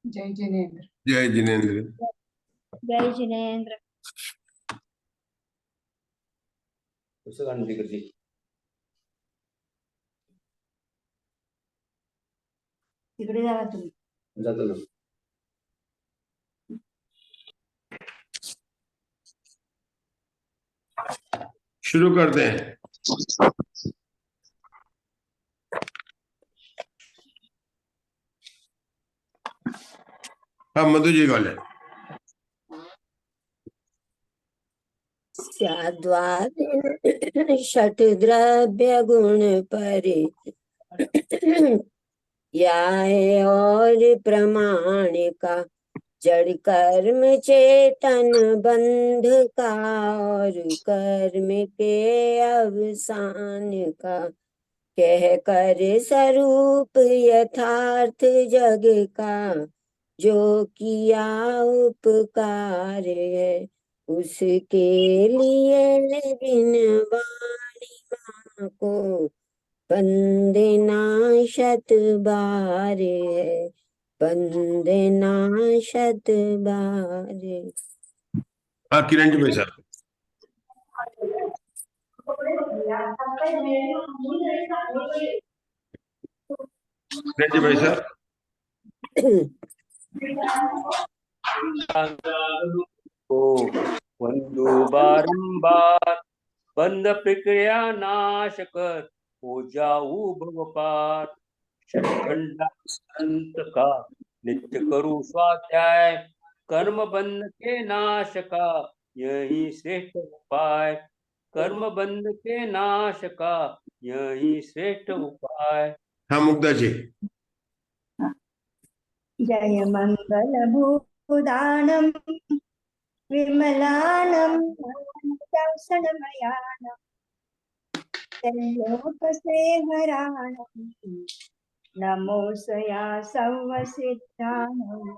जय जिनेन्द्र। जय जिनेन्द्र। जय जिनेन्द्र। तिकडे जावा तुम्ही. जातो ना. शुरू करते हैं। हाँ मधु जी बोले। षट द्रव्य गुण परे याय और प्रमाणिका जड़ कर्म चेतन बंध का और कर्म के अवसान का कह कर स्वरूप यथार्थ जग का जो किया उपकार है उसके लिए बिन वाणी माँ को वंदना शत बार है वंदना शत बार। हाँ किरण जी भाई साहब। किरण जी भाई साहब। को वंदो बारंबार बंद प्रक्रिया नाश कर हो जाऊ भव पार। षटखंडा अंत का नित्य करू स्वाध्याय कर्म बंध के नाश का यही श्रेष्ठ उपाय। कर्म बंध के नाश का यही श्रेष्ठ उपाय। हाँ मुग्धा जी। जय मंगल भूदानम विमलानम दर्शनमयानम लोकसेहराणम नमो सया सर्वसिद्धानम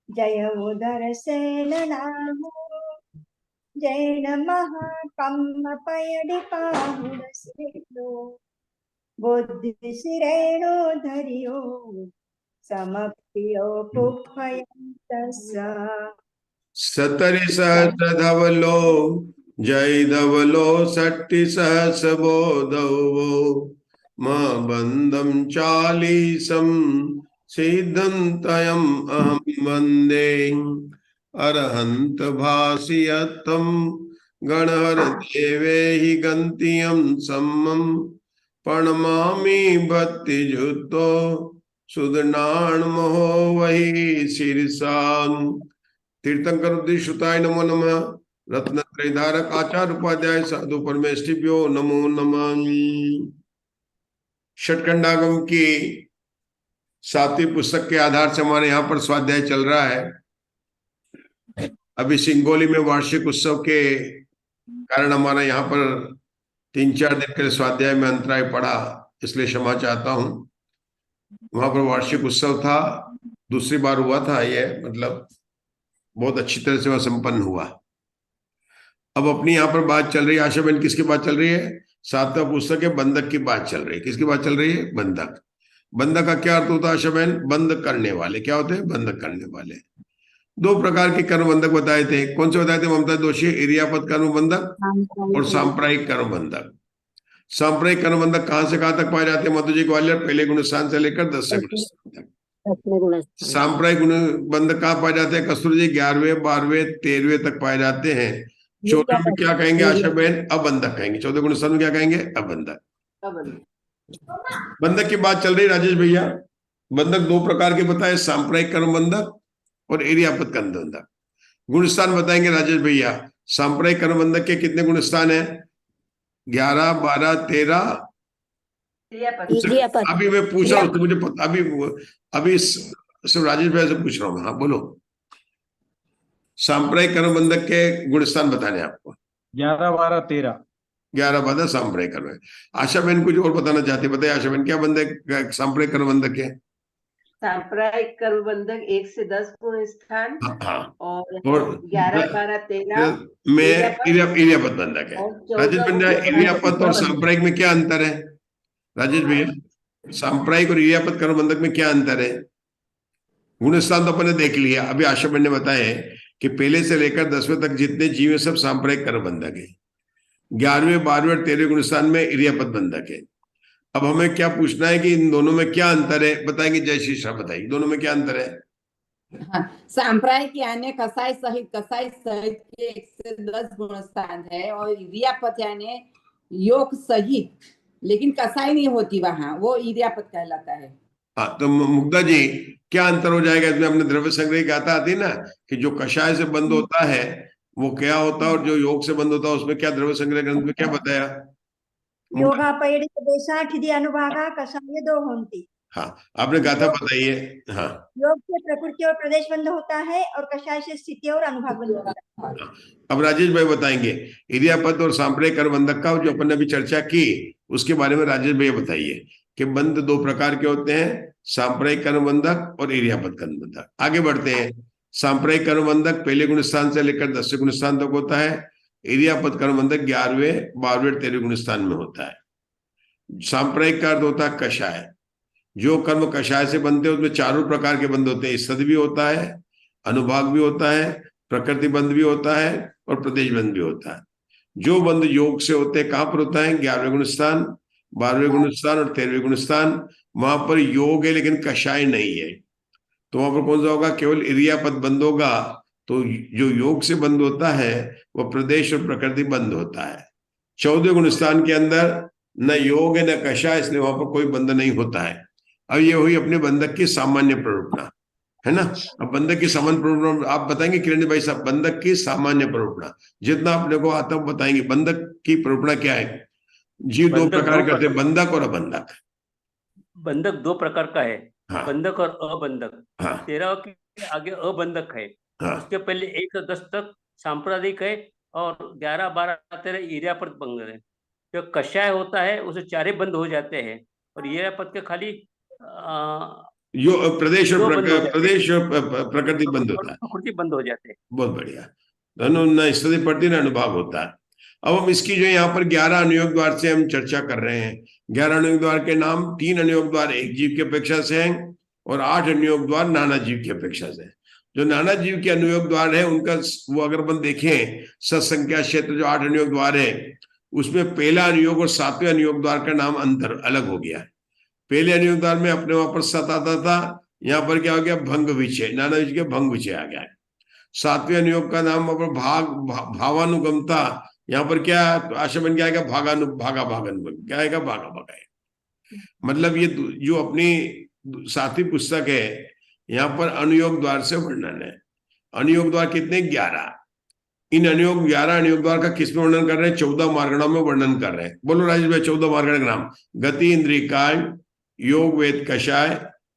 जय उदर सेननामो जय नमः कम्मपयडिपाहुरसिद्धो बुद्धिसिरेणो धरियो समप्रियो पुष्पयन्तस्सा सतरि सहस्र धवलो जय धवलो षट्टि सहस्र बोधवो मां बंदम चालीसम सिद्धंतयम अहम वंदे अरहंत भासियत्तम गणहर देवे हि गंतियम सम्मम प्रणमामि भक्ति जुतो सुदनान महो वही शीर्षान। तीर्थंकर उद्देश्युताय नमो नमः। रत्नत्रयधारक आचार्य उपाध्याय साधु परमेष्टिभ्यो नमो नमः। षटखंडागम की 7वीं पुस्तक के आधार से हमारे यहाँ पर स्वाध्याय चल रहा है। अभी सिंगोली में वार्षिक उत्सव के कारण हमारा यहाँ पर 3-4 दिन के लिए स्वाध्याय में अंतराय पड़ा, इसलिए क्षमा चाहता हूँ। वहां पर वार्षिक उत्सव था, दूसरी बार हुआ था ये, मतलब बहुत अच्छी तरह से वह संपन्न हुआ। अब अपनी यहाँ पर बात चल रही है, आशा बहन किसकी बात चल रही है? 7वां पुस्तक है बंधक की बात चल रही है। किसकी बात चल रही है? बंधक। बंधक का क्या अर्थ होता है आशा बहन? बंध करने वाले। क्या होते हैं? बंधक करने वाले। 2 प्रकार के कर्म बंधक बताए थे। कौन से बताए थे ममता दोषी? इरियापत कर्म बंधक और सांप्रायिक कर्म बंधक। सांप्रायिक कर्म बंधक कहां से कहां तक पाए जाते हैं मधु जी ग्वालियर? पहले गुणस्थान से लेकर 10वें गुणस्थान तक। सांप्रायिक गुण बंधक कहाँ पाए जाते हैं? कस्तूरी जी 11वें 12वें 13वें तक पाए जाते हैं। 14 में क्या कहेंगे आशा बहन? अबंधक कहेंगे। 14 गुणस्थान में क्या कहेंगे? अबंधक। बंधक की बात चल रही राजेश भैया। बंधक 2 प्रकार के बताए, सांप्रायिक कर्म बंधक और इरियापत कर्म बंधक। गुणस्थान बताएंगे राजेश भैया। सांप्रायिक कर्म बंधक के कितने गुणस्थान है? 11, 12, 13। अभी मैं पूछ रहा हूँ तो मुझे पता, अभी सिर्फ राजेश भाई से पूछ रहा हूँ। हाँ बोलो। सांप्रायिक कर्म बंधक के गुणस्थान बताने आपको। 11, 12, 13। 11, 12 सांप्रायिक कर्म। आशा बहन कुछ और बताना चाहती? बताइए आशा बहन, क्या बंधक सांप्रायिक कर्म बंधक है? सांप्रायिक कर्म बंधक 1 से 10 गुणस्थान। हाँ। और 11, 12, 13 में इरियापत बंधक है। राजेश भैया इरियापत और सांप्रायिक में क्या अंतर है? राजेश भैया सांप्रायिक और इरियापत कर्म बंधक में क्या अंतर है? गुण स्थान तो अपन ने देख लिया। अभी आशा ने बताया कि पहले से लेकर 10वें तक जितने जीव है सब सांप्रदायिक कर्म बंधक है। 11वें 12वें और 13वें गुण स्थान में इरियापद बंधक है। अब हमें क्या पूछना है कि इन दोनों में क्या अंतर है, बताएंगे। जय श्री शाह बताइए, दोनों में क्या अंतर है। हाँ, सांप्रायिक यानी कसाई सहित के 1 से 10 गुण स्थान है, और इरियापत यानी योग सहित, लेकिन कसाई नहीं होती वहां, वो इरियापत कहलाता है। हाँ, तो मुग्धा जी क्या अंतर हो जाएगा इसमें। हमने द्रव्य संग्रह की गाथा आती है ना कि जो कषाय से बंद होता है वो क्या होता है, और जो योग से बंद होता है उसमें क्या द्रव्य संग्रह ग्रंथ में क्या बताया। योगापैडित देशाठिधि अनुभागा कषाय दो होंती। हाँ, आपने गाथा बताइए। हाँ, योग से प्रकृति और प्रदेश बंद होता है, और कषाय से स्थिति और अनुभाग बंद होता है। हाँ। अब राजेश भाई बताएंगे इरियापद और सांप्रदायिक कर्म बंधक का जो अपन ने अभी चर्चा की उसके बारे में राजेश भैया बताइए कि बंध दो प्रकार के होते हैं, सांप्रदायिक कर्म बंधक और इरियापद कर्म बंधक। आगे बढ़ते हैं। सांप्रदायिक कर्म बंधक पहले गुण स्थान से लेकर 10वें गुण स्थान तक होता है। इरियापद कर्म बंधक 11वें 12वें 13वें गुण स्थान में होता है। सांप्रदायिक का अर्थ होता है कषाय। जो कर्म कषाय से बनते हैं उसमें चारों प्रकार के बंध होते हैं। सद भी होता है, अनुभाग भी होता है, प्रकृति बंध भी होता है और प्रदेश बंध भी होता है। जो बंध योग से होते हैं कहां पर होता है, 11वें गुण स्थान, 12वें गुण स्थान और 13वें गुण स्थान। वहां पर योग है लेकिन कषाय नहीं है, तो वहां पर कौन सा होगा, केवल इरियापद बंद होगा। तो जो योग से बंद होता है वह प्रदेश और प्रकृति बंद होता है। 14वें गुण स्थान के अंदर न योग है न कषाय, इसलिए वहां पर कोई बंध नहीं होता है। अब ये हुई अपने बंधक की सामान्य प्ररूपणा, है ना। अब बंधक की सामान्य प्ररूपणा आप बताएंगे किरण भाई साहब। बंधक की सामान्य प्ररूपणा जितना अपने को आता है बताएंगे। बंधक की प्ररूपणा क्या है। जीव दो प्रकार करते हैं, बंधक और अबंधक। बंधक 2 प्रकार का है, हाँ, बंधक और अबंधक। हाँ, 13 के आगे अबंधक है, हाँ, उसके पहले 1 से 10 तक सांप्रदायिक है, और 11, 12, 13 इरियापद बंधक है। जो कषाय होता है उसे 4 ही बंद हो जाते हैं, और इरियापद के खाली यो प्रदेश और 2 बंद हो जाते हैं, प्रदेश और प्रकृति बंद और होता है। प्रकृति बंद हो जाते हैं। बहुत बढ़िया। दोनों न स्थिति पड़ती न अनुभाग होता है। अब हम इसकी जो यहाँ पर 11 अनुयोग द्वार से हम चर्चा कर रहे हैं। 11 अनुयोग द्वार के नाम, 3 अनुयोग द्वार एक जीव की अपेक्षा से हैं और 8 अनुयोग द्वार नाना जीव की अपेक्षा से। जो नाना जीव के अनुयोग द्वार है उनका वो अगर अपन देखें सत्संख्या क्षेत्र जो 8 अनुयोग द्वार है उसमें पहला अनुयोग और 7वें अनुयोग द्वार का नाम अंतर अलग हो गया है। पहले अनुयोग द्वार में अपने वहां पर सत आता था, यहाँ पर क्या हो गया, भंग विचय, नाना विचय के भंग विचय आ गया है। 7वें अनुयोग का नाम पर भावानुगमता, यहाँ पर क्या आशा बन क्या आएगा, भागा भागन क्या आएगा, भागा भागा है। मतलब ये जो अपनी 7वीं पुस्तक है यहाँ पर अनुयोग द्वार से वर्णन है। अनुयोग द्वार कितने, 11। इन 11 अनुयोग द्वार का किस में वर्णन कर रहे हैं, 14 मार्गणों में वर्णन कर रहे हैं। बोलो राजेश भाई 14 मार्गण का नाम। गति इंद्रिय कांड, योग वेद कषाय,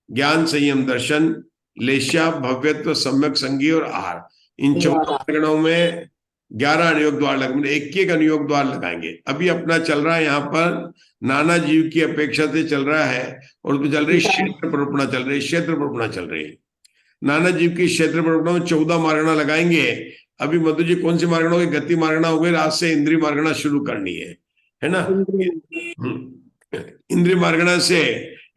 ज्ञान संयम दर्शन, लेश्या भव्यत्व सम्यक संगी और आहार। इन 14 मार्गणों में 11 अनुयोग द्वार लगे, एक अनुयोग द्वार लगाएंगे। अभी अपना चल रहा है यहाँ पर नाना जीव की अपेक्षा से चल रहा है, और उसमें चल रही क्षेत्र प्ररूपणा चल रही है, क्षेत्र प्ररूपणा चल रही है। नाना जीव की क्षेत्र प्ररूपणा में 14 मार्गणा लगाएंगे। अभी मधु जी कौन सी मार्गणा होगी, गति मार्गणा हो गई, आज से इंद्रिय मार्गणा शुरू करनी है ना। इंद्रिय मार्गणा से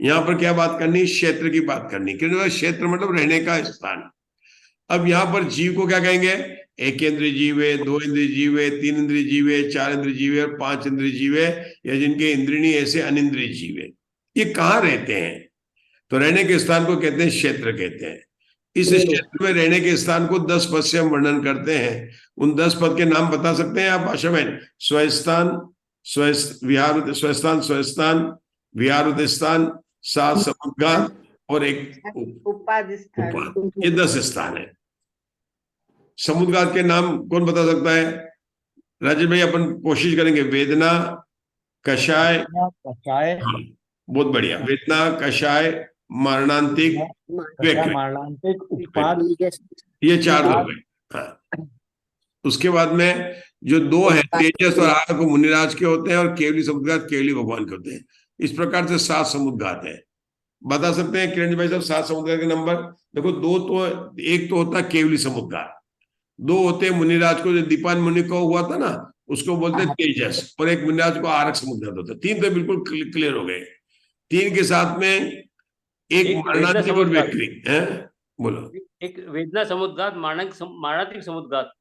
यहाँ पर क्या बात करनी, क्षेत्र की बात करनी, क्योंकि क्षेत्र मतलब रहने का स्थान। अब यहाँ पर जीव को क्या कहेंगे, 1 इंद्रिय जीव है, 2 इंद्रिय जीव है, 3 इंद्रिय जीव है, 4 इंद्रिय जीव है और 5 इंद्रिय जीव है, या जिनके इंद्रिय नहीं ऐसे अनिंद्रिय जीव है। ये कहाँ रहते हैं, तो रहने के स्थान को कहते हैं क्षेत्र कहते हैं। इस क्षेत्र में रहने के स्थान को 10 पद से हम वर्णन करते हैं। उन 10 पद के नाम बता सकते हैं आप आशा बहन। स्वस्थान, विहार, स्वस्थान, स्वस्थान, विहार स्थान, 7 समुद्घात और एक उपाधि स्थान। ये 10 स्थान है। समुद्घात के नाम कौन बता सकता है, राजेश भाई अपन कोशिश करेंगे। वेदना, कषाय, हाँ, बहुत बढ़िया। वेदना, कषाय, मरणांतिक, मरणांतिक, उत्पाद, ये 4 हो गए। हाँ, उसके बाद में जो 2 है तेजस और आग को मुनिराज के होते हैं, और केवली समुद्घात केवली भगवान के होते हैं। इस प्रकार से 7 समुद्घात है। बता सकते हैं किरण भाई साहब 7 समुद्घात के नंबर। देखो 2 तो, एक तो होता है केवली समुद्घात, 2 होते हैं मुनिराज को, जो दीपान मुनि को हुआ था ना उसको बोलते हैं तेजस, और एक मुनिराज को आरक समुद्घात होता है। 3 तो बिल्कुल क्लियर हो गए। 3 के साथ में एक मरणांतिक और व्यक्ति है, बोलो। एक वेदना समुद्घात, मारणांतिक समुद्घात।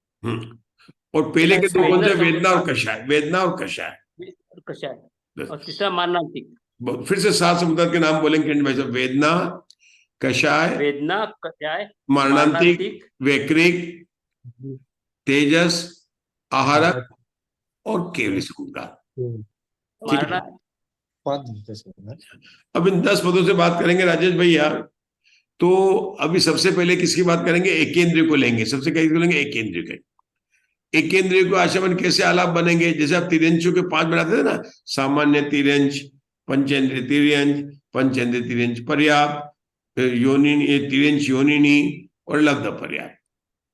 और पहले के दो कौन से? वेदना वेदना और कषाय, वेदना और कषाय। कषाय, और तीसरा मारणांतिक। फिर से 7 समुद्घात के नाम बोलेंगे किरण भाई साहब। वेदना, कषाय, वेदना, कषाय, मारणांतिक, वैकृक, तेजस, आहारक और केवली समुद्घात। ठीक है। मारणा। अब इन 10 पदों से बात करेंगे राजेश भैया। तो अभी सबसे पहले किसकी बात करेंगे? एकेंद्रिय को लेंगे। सबसे कहीं बोलेंगे एकेंद्रिय के। एकेंद्रिय को आशमन कैसे आलाप बनेंगे? जैसे आप तिर्यंशों के 5 बनाते थे ना, सामान्य तिर्यंश, पंचेंद्रिय तिर्यंश, पंचेंद्रिय तिर्यंश पर्याप्त, योनिनी तिर्यंश योनिनी और लब्ध पर्याप्त।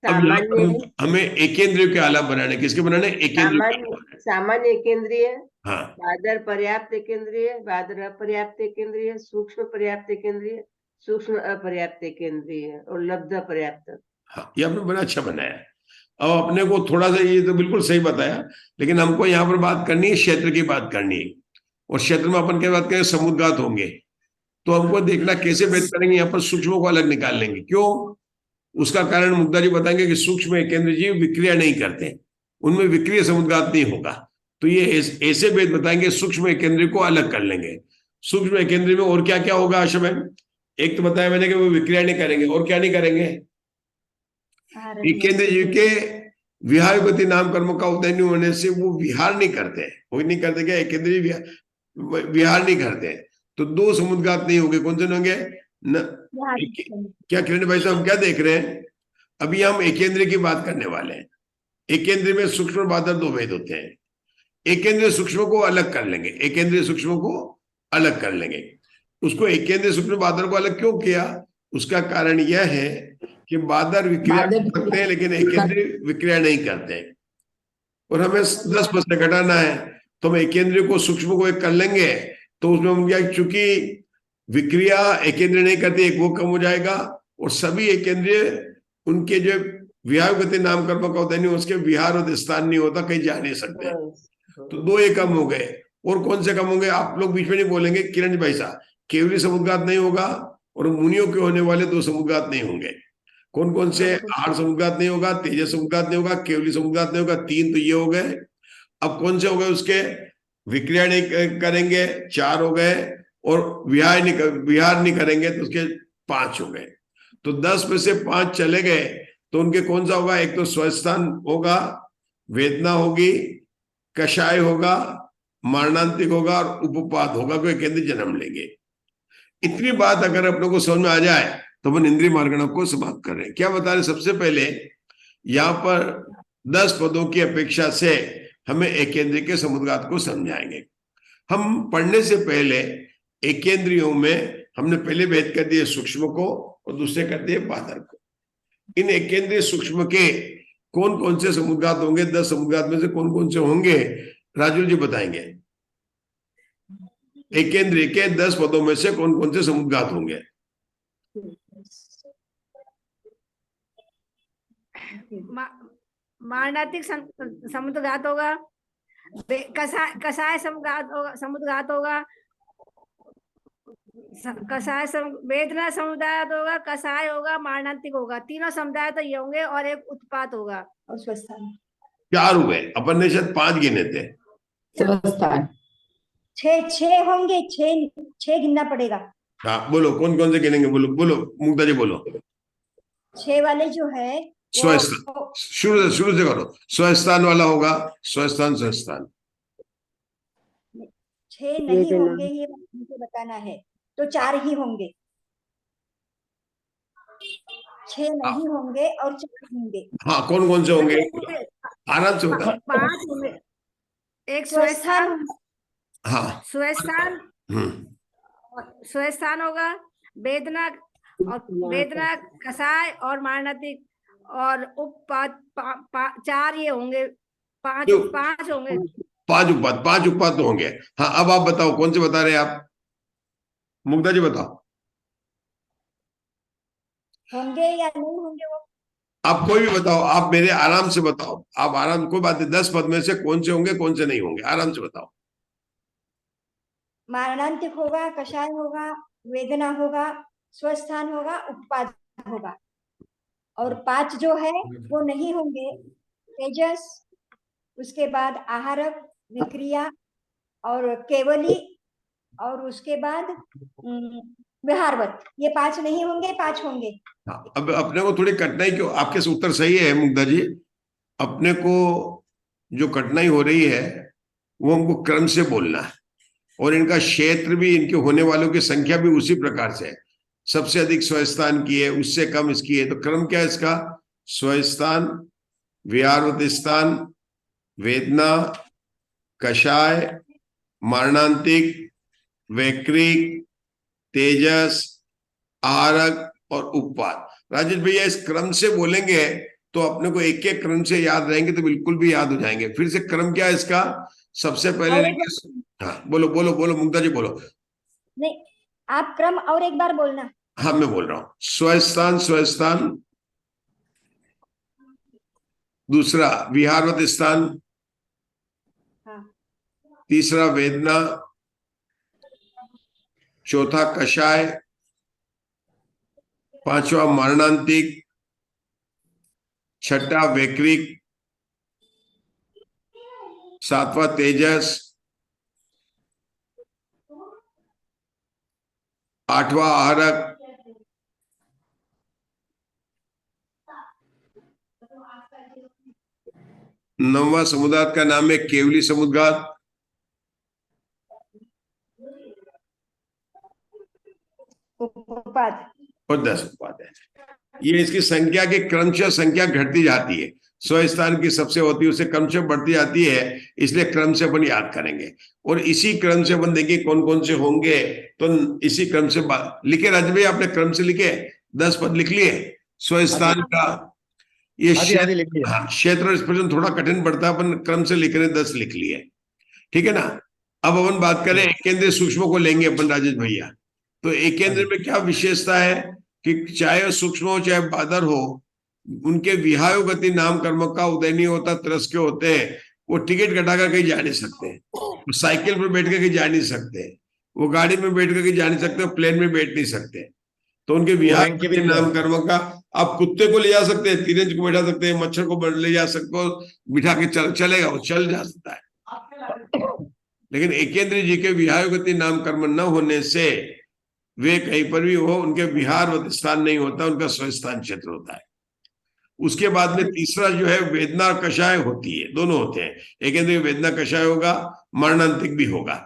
अब यहाँ सामान्य पर हमें एकेंद्रिय के आलाप बनाने, किसके बनाने? एकेंद्रिय। सामान्य केंद्रीय, हाँ, बादर पर्याप्त केंद्रीय, बादर अपर्याप्त केंद्रीय, सूक्ष्म पर्याप्त केंद्रीय, सूक्ष्म अपर्याप्त केंद्रीय और लब्ध पर्याप्त। हाँ, ये आपने बड़ा अच्छा बनाया। अब अपने को थोड़ा सा, ये तो बिल्कुल सही बताया, लेकिन हमको यहाँ पर बात करनी है, क्षेत्र की बात करनी है। और क्षेत्र में अपन क्या बात करें? समुद्घात होंगे। तो हमको देखना कैसे भेद करेंगे। यहाँ पर सूक्ष्म को अलग निकाल लेंगे। क्यों? उसका कारण मुग्धा जी बताएंगे कि सूक्ष्म एकेंद्र जीव विक्रिया नहीं करते, उनमें विक्रिय समुद्घात नहीं होगा। तो ये ऐसे भेद बताएंगे, सूक्ष्म एकेंद्र को अलग कर लेंगे। सूक्ष्म एकेंद्र में और क्या क्या होगा आशा मैम? एक तो बताया मैंने कि वो विक्रिया नहीं करेंगे, और क्या नहीं करेंगे? एकेंद्र जीव के विहारगति नाम कर्म का उदय नहीं होने से वो विहार नहीं करते। वो नहीं करते क्या? एकेंद्रीय विहार नहीं करते। तो 2 समुद्घात नहीं होंगे। कौन से होंगे? क्या किरण भाई साहब हम क्या देख रहे हैं? अभी हम एकेंद्र की बात करने वाले हैं। एकेंद्र में सूक्ष्म बादर 2 भेद होते हैं। एकेंद्रीय सूक्ष्म को अलग कर लेंगे। एकेंद्रीय सूक्ष्म को अलग कर लेंगे। उसको एकेंद्रीय सूक्ष्म बादर को अलग क्यों किया? उसका कारण यह है कि बादर विक्रिया करते हैं लेकिन एकेंद्रीय विक्रिया नहीं करते। और हमें 10 पद से घटाना है, तो हम एकेंद्रीय को सूक्ष्म को एक कर लेंगे। तो उसमें हम क्या, चूंकि विक्रिया एकेंद्रीय नहीं करती, एक वो कम हो जाएगा। और सभी एकेंद्रीय उनके जो विहारगति नाम कर्म का होता नहीं, उसके विहार और स्थान नहीं होता, कहीं जा नहीं सकते। तो 2 एक कम हो गए। और कौन से कम होंगे? आप लोग बीच में नहीं बोलेंगे किरण भाई साहब। केवली समुद्घात नहीं होगा, और मुनियों के होने वाले 2 समुद्घात नहीं होंगे। कौन कौन से? आहार समुद्घात नहीं होगा, तेजस समुद्घात नहीं होगा, केवली समुद्घात नहीं होगा। 3 तो ये हो गए। अब कौन से हो गए? उसके विक्रिया नहीं करेंगे, 4 हो गए। और विहार नहीं करेंगे तो उसके 5 हो गए। तो 10 में से 5 चले गए। तो उनके कौन सा होगा? एक तो स्वस्थान होगा, वेदना होगी, कषाय होगा, मारणांतिक होगा और उपपात होगा, कोई केंद्र जन्म लेंगे। इतनी बात अगर अपनों को समझ में आ जाए तो अपन इंद्रिय मार्गण को समाप्त कर रहे हैं। क्या बता रहे? सबसे पहले यहाँ पर 10 पदों की अपेक्षा से हमें एकेंद्रीय के समुद्घात को समझाएंगे। हम पढ़ने से पहले एकेंद्रियों में हमने पहले भेद कर दिए सूक्ष्म को, और दूसरे कर दिए बादर को। इन एकेंद्रीय सूक्ष्म के कौन कौन से समुद्घात होंगे? 10 समुद्घात में से कौन कौन से होंगे? राजुल जी बताएंगे। एकेंद्रीय के 10 पदों में से कौन कौन से समुद्घात होंगे? मारणांतिक समुद्घात होगा, कषाय समुद्घात होगा, कषाय वेदना समुदाय होगा, कषाय होगा, मारणांतिक होगा। 3 समुदाय तो ये होंगे, और एक उत्पात होगा और स्वस्थान। 4 हुए। अपन ने शायद 5 गिने थे। स्वस्थान 6 होंगे। 6 गिनना पड़ेगा। हाँ बोलो, कौन कौन से गिनेंगे? बोलो बोलो मुग्धा जी बोलो। 6 वाले जो है स्वस्थान, शुरू से करो। स्वस्थान वाला होगा, स्वस्थान 6 नहीं होंगे, ये मुझे बताना है। तो 4 ही होंगे। 6 नहीं होंगे और 4 होंगे। हाँ, कौन कौन से होंगे? आराम से बता। 5 होंगे। एक स्वस्थान, हाँ, स्वस्थान, स्वस्थान होगा, वेदना और वेदना, कषाय और मारणांतिक और उपपात। 4 ये होंगे। 5 होंगे। 5 उपपात तो होंगे। हाँ, अब आप बताओ कौन से बता रहे हैं आप? मुग्धा जी बताओ, होंगे या नहीं होंगे वो? आप कोई भी बताओ। आप मेरे आराम से बताओ। आप आराम, कोई बात नहीं। 10 पद में से कौन से होंगे, कौन से नहीं होंगे? आराम से बताओ। मारणांतिक होगा, कषाय होगा, वेदना होगा, स्वस्थान होगा, उत्पाद होगा। और 5 जो है वो नहीं होंगे, तेजस, उसके बाद आहारक, विक्रिया और केवली, और उसके बाद विहारवत। ये 5 नहीं होंगे, 5 होंगे। हाँ, अब अपने को थोड़ी कठिनाई क्यों, आपके उत्तर सही है मुग्धा जी, अपने को जो कठिनाई हो रही है वो हमको क्रम से बोलना है, और इनका क्षेत्र भी, इनके होने वालों की संख्या भी उसी प्रकार से है। सबसे अधिक स्वस्थान की है, उससे कम इसकी है, तो क्रम क्या है इसका? स्वस्थान, विहारवत स्थान, वेदना, कषाय, मारणांतिक, वैक्रिक, तेजस, आरक और उपवाद। राजेश भैया इस क्रम से बोलेंगे तो अपने को एक एक क्रम से याद रहेंगे, तो बिल्कुल भी याद हो जाएंगे। फिर से क्रम क्या है इसका? सबसे पहले लेंगे, हाँ बोलो बोलो बोलो मुग्धा जी बोलो। नहीं, आप क्रम और एक बार बोलना। हाँ मैं बोल रहा हूं, स्वस्थान, स्वस्थान, दूसरा विहारवत स्थान, हाँ। तीसरा वेदना, चौथा कषाय, पांचवा मारणांतिक, छठा वैक्रिक, सातवां तेजस, आठवां आहारक, नौवां समुद्रात का नाम है केवली समुद्रात, उपवाद और 10 उपवाद है। ये इसकी संख्या की क्रमशः संख्या घटती जाती है, स्वस्थान की सबसे होती है, उससे क्रमशः बढ़ती जाती है, इसलिए क्रम से अपन याद करेंगे और इसी क्रम से अपन देखेंगे कौन कौन से होंगे, तो इसी क्रम से लिखे। राज भाई आपने क्रम से लिखे 10 पद लिख लिए स्वस्थान का। ये क्षेत्र एक्सप्रेशन थोड़ा कठिन पड़ता है, अपन क्रम से लिख रहे 10 लिख लिए, ठीक है ना। अब अपन बात करें एक केंद्रीय सूक्ष्म को लेंगे अपन राजेश भैया। तो एक केंद्र में क्या विशेषता है कि चाहे सूक्ष्म हो चाहे बादर हो, उनके विहायो गति नाम कर्म का उदय नहीं होता, त्रस के होते हैं, वो टिकट कटाकर कहीं जा नहीं सकते, वो साइकिल पर बैठ कर कहीं जा नहीं सकते, वो गाड़ी में बैठ कर कहीं जा नहीं सकते, प्लेन में बैठ नहीं सकते। तो उनके विहार गति नाम कर्म का, आप कुत्ते को ले जा सकते हैं, तिरंज को बैठा सकते हैं, मच्छर को ले जा सकते हो, बिठा के चलेगा, वो चल जा सकता है। लेकिन एकेंद्र जी के विहायो गति नाम कर्म न होने से वे कहीं पर भी हो, उनके विहारवत स्थान नहीं होता, उनका स्वस्थान क्षेत्र होता है। उसके बाद में तीसरा जो है वेदना और कषाय होती है, दोनों होते हैं, एक वेदना कषाय होगा, मरणांतिक भी होगा।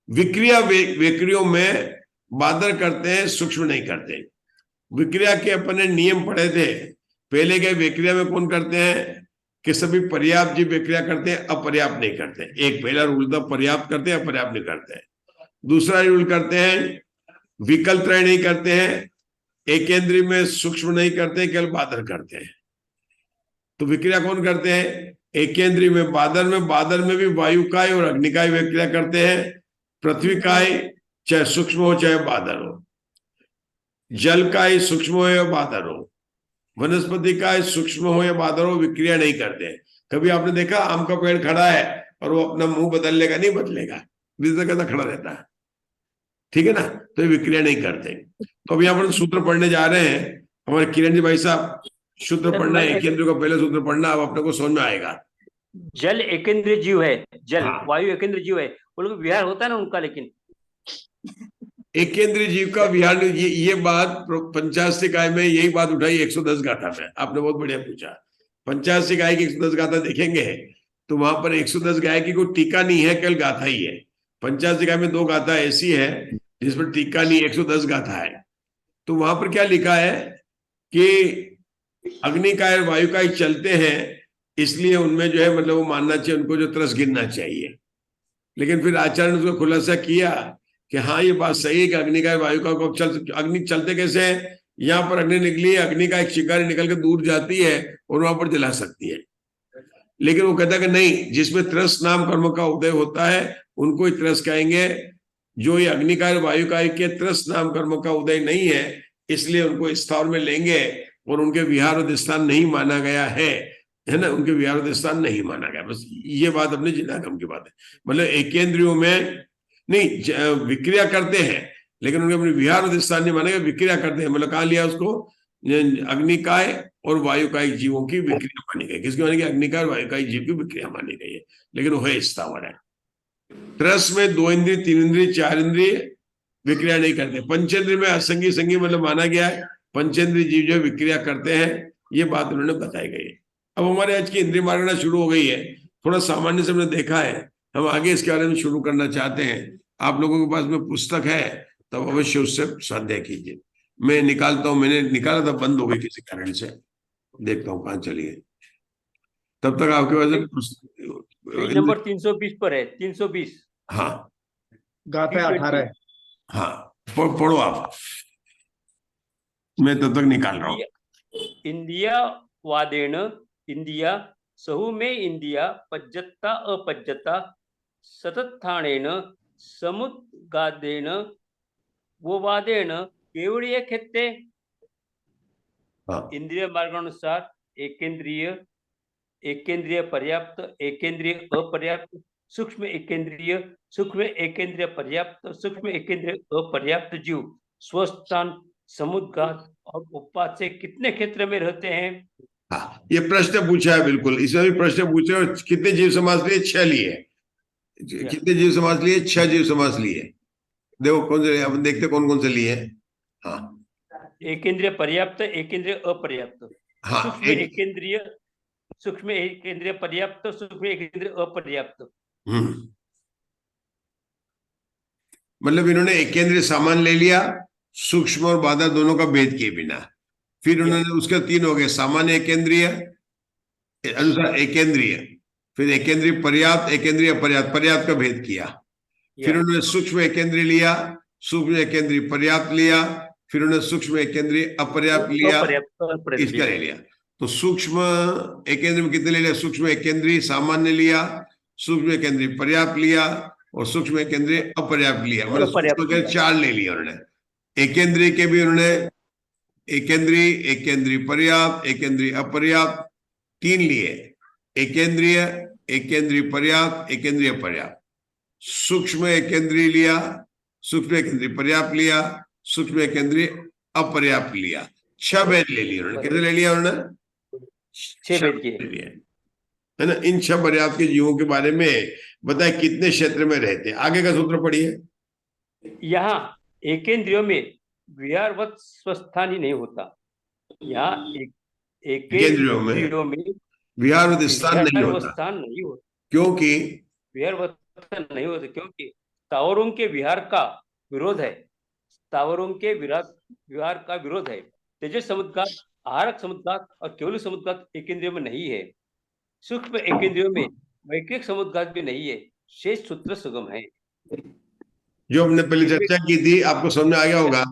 विक्रिया विक्रियों में बादर करते हैं, सूक्ष्म नहीं करते। विक्रिया के अपने नियम पढ़े थे, पहले के विक्रिया में कौन करते हैं कि सभी पर्याप्त जीव विक्रिया करते हैं, अपर्याप्त नहीं करते। एक पहला रूल था, पर्याप्त करते हैं, अपर्याप्त नहीं करते हैं। दूसरा रूल करते हैं विकल्प त्रय नहीं करते हैं, एकेंद्रीय में सूक्ष्म नहीं करते, केवल बादर करते हैं। तो विक्रिया कौन करते हैं? एकेंद्रीय में बादर में भी वायुकाय और अग्निकाय विक्रिया करते हैं। पृथ्वी काय चाहे सूक्ष्म हो चाहे बादर हो, जल काय सूक्ष्म हो या बादर हो, वनस्पति काय सूक्ष्म हो या बादर हो, विक्रिया नहीं करते हैं। कभी आपने देखा आम का पेड़ खड़ा है और वो अपना मुंह बदल लेगा? नहीं बदलेगा, कैसा खड़ा रहता है, ठीक है ना। तो विक्रिया नहीं करते। तो अभी अपन सूत्र पढ़ने जा रहे हैं, हमारे किरण जी भाई साहब सूत्र पढ़ना है, केंद्र का पहले सूत्र पढ़ना, अब अपने को समझ में आएगा। जल एकेंद्रीय जीव है, जल वायु एकेंद्रीय जीव है, वो लोग विहार होता है ना उनका, लेकिन एकेंद्रीय जीव का विहार, ये बात पंचाशिकाय में यही बात उठाई 110 गाथा में, आपने बहुत बढ़िया पूछा। पंचाशिकाय की 110 गाथा देखेंगे तो वहां पर 110 गाय की कोई टीका नहीं है, केवल गाथा ही है। पंचाशिकाय में 2 गाथा ऐसी है जिस पर टीका नहीं, 110 गाथा है। तो वहां पर क्या लिखा है कि अग्निकाय और वायुकाय चलते हैं, इसलिए उनमें जो है मतलब वो मानना चाहिए, उनको जो त्रस गिनना चाहिए। लेकिन फिर आचार्य ने उसको खुलासा किया कि हाँ ये बात सही है कि अग्निकाय वायुकाय को अग्नि चलते कैसे है, यहाँ पर अग्नि निकली है, अग्नि का एक चिंगारी निकल के दूर जाती है और वहां पर जला सकती है। लेकिन वो कहता है कि नहीं, जिसमें त्रस नाम कर्म का उदय होता है उनको ही त्रस कहेंगे। जो ये अग्निकाय वायुकाय के त्रस नाम कर्म का उदय नहीं है, इसलिए उनको स्थावर में लेंगे और उनके विहार स्थान नहीं माना गया है ना, उनके विहार स्थान नहीं माना गया। बस ये बात अपने जिनागम की बात है। मतलब एकेंद्रियों में नहीं विक्रिया करते हैं, लेकिन उनके अपने विहार अधिष्ठान नहीं मानेगा, विक्रिया करते हैं। मतलब कहाँ लिया उसको, अग्निकाय और वायुकाय जीवों की विक्रिया मानी गई। किसकी मानी गई? अग्निकाय और वायुकाय जीव की विक्रिया मानी गई है, लेकिन वो है स्थावर है। त्रस में 2 इंद्रिय, 3 इंद्रिय, 4 इंद्रिय विक्रिया नहीं करते। पंचेंद्रिय में असंगी संगी मतलब माना गया है, पंचेंद्रिय जीव जो विक्रिया करते हैं, ये बात उन्होंने बताई गई है। अब हमारे आज की इंद्रिय मार्गना शुरू हो गई है, थोड़ा सामान्य से हमने देखा है, हम आगे इसके बारे में शुरू करना चाहते हैं। आप लोगों के पास में पुस्तक है तब अवश्य उससे स्वाध्याय कीजिए। मैं निकालता हूं, मैंने निकाला था, बंद हो गई किसी कारण से, देखता हूँ कहाँ चली है। तब तक आपके पास पेज नंबर 320 पर है, 320। हाँ गाथा 18 है। हाँ, पढ़ो आप, मैं तब तक निकाल रहा हूँ। इंदिया वादेन इंदिया सहु में इंदिया पज्जता अपज्जता सतत्थानेन समुद्गादेन वो वादेन केवड़ीय खेते। हाँ। इंद्रिय मार्गानुसार एकेंद्रिय, एकेंद्रिय पर्याप्त, एकेंद्रिय अपर्याप्त, सूक्ष्म एकेंद्रिय, सूक्ष्म एकेंद्रिय पर्याप्त, सूक्ष्म एकेंद्रिय अपर्याप्त जीव स्वस्थान, समुद्घात और उपपात से कितने क्षेत्र में रहते हैं? हाँ, ये प्रश्न पूछा है, बिल्कुल इसमें भी प्रश्न पूछे। और कितने जीव समास लिए? 6 लिए। कितने जीव समास लिए? 6 जीव समास लिए। देखो कौन से, अब देखते कौन कौन से लिए। हाँ, एकेंद्रिय पर्याप्त, एकेंद्रिय अपर्याप्त, हाँ, सूक्ष्म एकेंद्रिय, सूक्ष्म एकेंद्रिय पर्याप्त, सूक्ष्म एकेंद्रिय अपर्याप्त। मतलब इन्होंने एकेंद्रिय सामान ले लिया, सूक्ष्म और बाधा दोनों का भेद किए बिना। फिर उन्होंने उसके 3 हो गए, सामान्य एकेंद्रिय, अनुसार एकेंद्रिय, फिर एकेंद्रिय पर्याप्त, एकेंद्रिय अपर्याप्त, पर्याप्त का भेद किया। फिर उन्होंने सूक्ष्म एकेंद्रिय लिया, सूक्ष्म एकेंद्रिय पर्याप्त लिया, फिर उन्होंने सूक्ष्म एकेंद्रिय अपर्याप्त लिया, इसका ले लिया। तो सूक्ष्म एकेंद्रिय में कितने ले लिया? सूक्ष्म एकेंद्रिय सामान्य लिया, सूक्ष्म एकेंद्रिय पर्याप्त लिया और सूक्ष्म एकेंद्रिय अपर्याप्त लिया। मतलब 4 ले लिया उन्होंने। एकेंद्रिय के भी उन्होंने एकेंद्रिय, एकेंद्रिय पर्याप्त, एकेंद्रिय अपर्याप्त 3 लिए। एकेंद्रिय, एकेंद्रिय पर्याप्त, एकेंद्रिय पर्याप्त। सूक्ष्म एकेंद्रिय लिया, सूक्ष्म एकेंद्रिय पर्याप्त लिया, सूक्ष्म एकेंद्रिय अपर्याप्त लिया। 6 भेद ले लिए उन्होंने। कितने ले लिया उन्होंने? 6 भेद ले लिए, है ना। इन 6 पर्याप्त के जीवों के बारे में बताए कितने क्षेत्र में रहते हैं। आगे का सूत्र पढ़िए। यहाँ एकेंद्रियों में विहारवत स्वस्थान ही नहीं होता। यहाँ एकेंद्रियों में विहार स्थान नहीं होता, क्योंकि विहार नहीं होता, क्योंकि स्थावरों के विहार का विरोध है। स्थावरों के विहार का विरोध है। तेजस समुद्घात, आहारक समुद्घात और केवल समुद्घात एकेंद्रियों में नहीं है। सूक्ष्म एकेंद्रियों में वैक्रिक समुद्घात भी नहीं है। शेष सूत्र सुगम है। जो हमने पहले चर्चा की थी, आपको समझ में आ गया होगा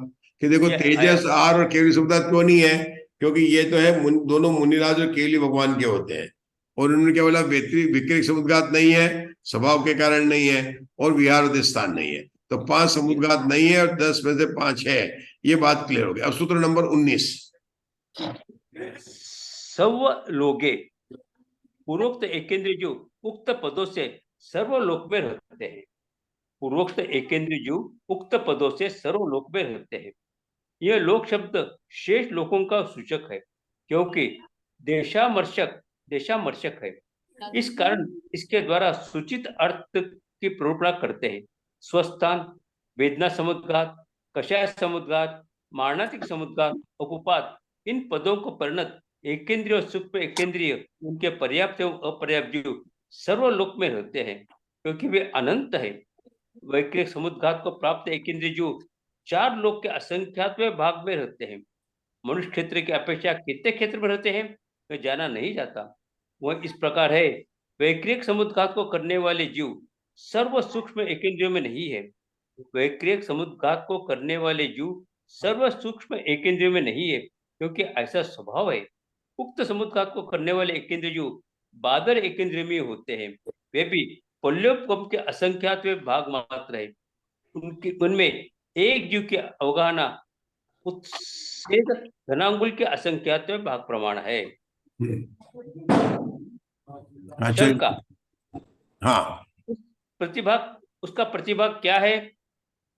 कि देखो तेजस, आहार और केवली समुद्घात क्यों नहीं है? क्योंकि ये तो है दोनों मुनिराज और केवली भगवान के होते हैं, और उन्होंने क्या बोला? विक्रिक समुद्घात नहीं है, स्वभाव के कारण नहीं है, और विहार स्थान नहीं है। तो 5 समुद्घात नहीं है और 10 में से 5 है। ये बात क्लियर हो गई। अब सूत्र नंबर 19। सर्व लोगे पूर्वोक्त एकेंद्रिय जो उक्त पदों से सर्वलोक में रहते हैं। पूर्वोक्त एकेंद्रिय जो उक्त पदों से सर्वलोक में रहते हैं। यह लोक शब्द शेष लोकों का सूचक है, क्योंकि देशामर्शक है। इस कारण इसके द्वारा सूचित अर्थ की प्रोपणा करते हैं। स्वस्थान, वेदना समुद्घात, कषाय समुद्घात, मारणातिक समुद्घात, उपपात, इन पदों को परिणत एकेंद्रिय और सूक्ष्म एकेंद्रिय उनके पर्याप्त एवं अपर्याप्त जीव सर्वलोक में रहते हैं, क्योंकि वे अनंत है। वैक्रिक समुद्घात को प्राप्त एकेंद्रिय जीव 4 लोक के असंख्यात भाग में रहते हैं। मनुष्य क्षेत्र की अपेक्षा कितने क्षेत्र में रहते हैं वह जाना नहीं जाता। वह इस प्रकार है। वैक्रिक समुद्घात को करने वाले जीव सर्व सूक्ष्म एकेंद्रियों में नहीं है। वैक्रिक समुद्घात को करने वाले जीव सर्व सूक्ष्म एकेंद्रियों में नहीं है, क्योंकि ऐसा स्वभाव है। उक्त समुद्घात को करने वाले एकेंद्रिय जीव बादर एकेंद्रिय में होते हैं। वे भी पल्योपम के असंख्यात भाग मात्र है। उनमें एक जीव के अवगाहना उत्सेद घनांगुल के असंख्यात भाग प्रमाण है। शंका, हाँ, प्रतिभाग, उसका प्रतिभाग क्या है?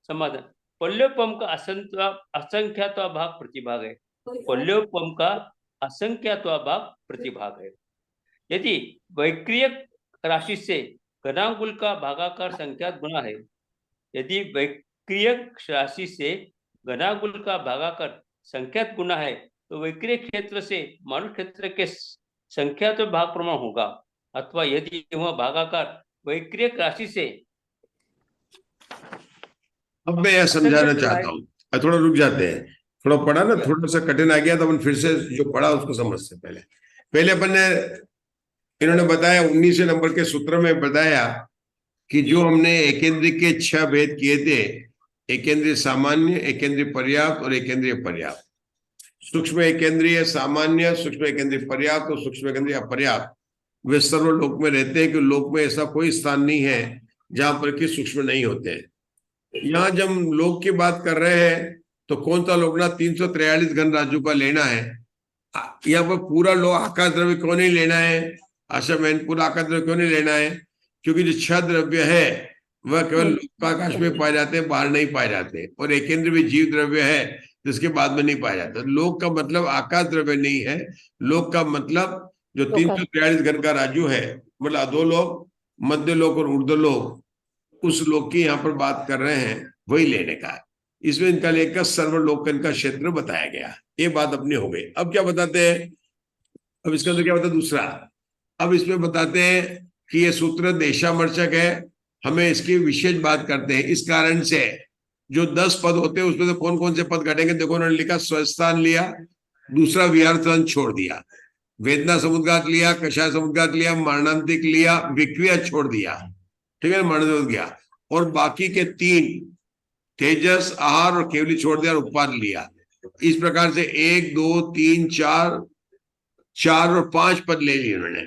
समाधान, पल्योपम का असंख्यात्वा भाग प्रतिभाग है। पल्योपम का असंख्यात्वा भाग प्रतिभाग है। यदि वैक्रियक राशि से घनांकुल का भागाकार संख्यात गुणा है, यदि वैक्रियक राशि से घनांकुल का भागाकार संख्यात गुणा है, तो वैक्रिय क्षेत्र से मानुष क्षेत्र के संख्यात भाग प्रमाण होगा। अथवा यदि वह भागाकार वैक्रियक राशि से, अब मैं यह समझाना चाहता हूँ, थोड़ा रुक जाते हैं, थोड़ा पढ़ा ना, थोड़ा सा कठिन आ गया तो अपन फिर से जो पढ़ा उसको समझते। पहले अपन ने, इन्होंने बताया 19वें नंबर के सूत्र में बताया कि जो हमने एकेंद्रीय के 6 भेद किए थे, एकेंद्रीय सामान्य, एकेंद्रीय पर्याप्त और एकेंद्रीय पर्याप्त। सूक्ष्म एकेंद्रीय सामान्य, सूक्ष्म एकेंद्रीय पर्याप्त और सूक्ष्म एकेंद्रीय अपर्याप्त वे सर्वलोक में रहते हैं कि लोक में ऐसा कोई स्थान नहीं है जहां पर कि सूक्ष्म नहीं होते हैं। यहाँ जब हम लोक की बात कर रहे हैं तो कौन सा लोक ना 343 घन राजू का लेना है। यहाँ पर पूरा लोक आकाश द्रव्य क्यों नहीं लेना है आशा मैन, पूरा आकाश द्रव्य क्यों नहीं लेना है? क्योंकि जो 6 द्रव्य है वह केवल लोकाकाश में पाए जाते हैं, बाहर नहीं पाए जाते। और एकेंद्र भी जीव द्रव्य है जिसके बाद में नहीं पाया जाता। लोक का मतलब आकाश द्रव्य नहीं है, लोक का मतलब जो 343 घन का राजू है, मतलब अधोलोक, मध्य लोक और ऊर्ध्वलोक, उस लोक की यहाँ पर बात कर रहे हैं, वही लेने का है। इसमें इनका लेकर सर्वलोकन का क्षेत्र बताया गया। ये बात अपनी हो गई। अब क्या बताते हैं? अब इसके अंदर क्या बताते दूसरा? अब इसमें बताते हैं कि ये सूत्र देशामर्चक है, हमें इसकी विशेष बात करते हैं। इस कारण से जो 10 पद होते हैं उसमें से कौन कौन से पद घटेंगे? देखो उन्होंने लिखा स्वस्थान लिया, दूसरा विहार छोड़ दिया, वेदना समुद्घात लिया, कषाय समुद्घात लिया, मारणांतिक लिया, विक्रिया छोड़ दिया, ठीक है, मारणांतिक गया। और बाकी के 3 तेजस, आहार और केवली छोड़ दिया और उपवाद लिया। इस प्रकार से 1 2 3 4 और 5 पद ले लिए उन्होंने।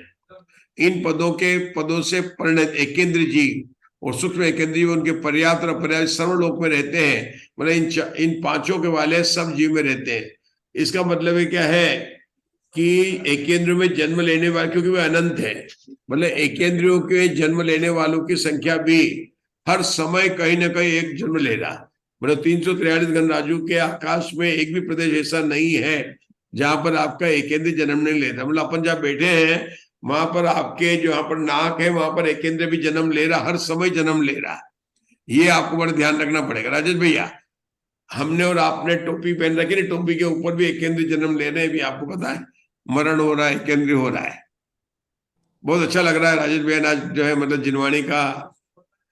इन पदों से परिणत एकेंद्र जीव और सूक्ष्म एकेंद्र जीव उनके पर्याप्त और अपर्याप्त सर्वलोक में रहते हैं। मतलब इन 5 के वाले सब जीव में रहते हैं। इसका मतलब क्या है कि एकेंद्र में जन्म लेने वाले, क्योंकि वे अनंत है, मतलब एकेंद्रियों के जन्म लेने वालों की संख्या भी हर समय कहीं ना कहीं एक जन्म ले रहा। मतलब 343 घन राजू के आकाश में एक भी प्रदेश ऐसा नहीं है जहां पर आपका एकेंद्र जन्म नहीं लेता। मतलब अपन जहाँ बैठे हैं वहां पर आपके जो यहाँ पर नाक है वहां पर एकेंद्र भी जन्म ले रहा, हर समय जन्म ले रहा। ये आपको बड़ा ध्यान रखना पड़ेगा। राजेश भैया, हमने और आपने टोपी पहन रखी, टोपी के ऊपर भी एकेंद्र जन्म ले रहे हैं, भी आपको पता है, मरण हो रहा है, एकेंद्र हो रहा है। बहुत अच्छा लग रहा है राजेश भैया, आज जो है मतलब जिनवाणी का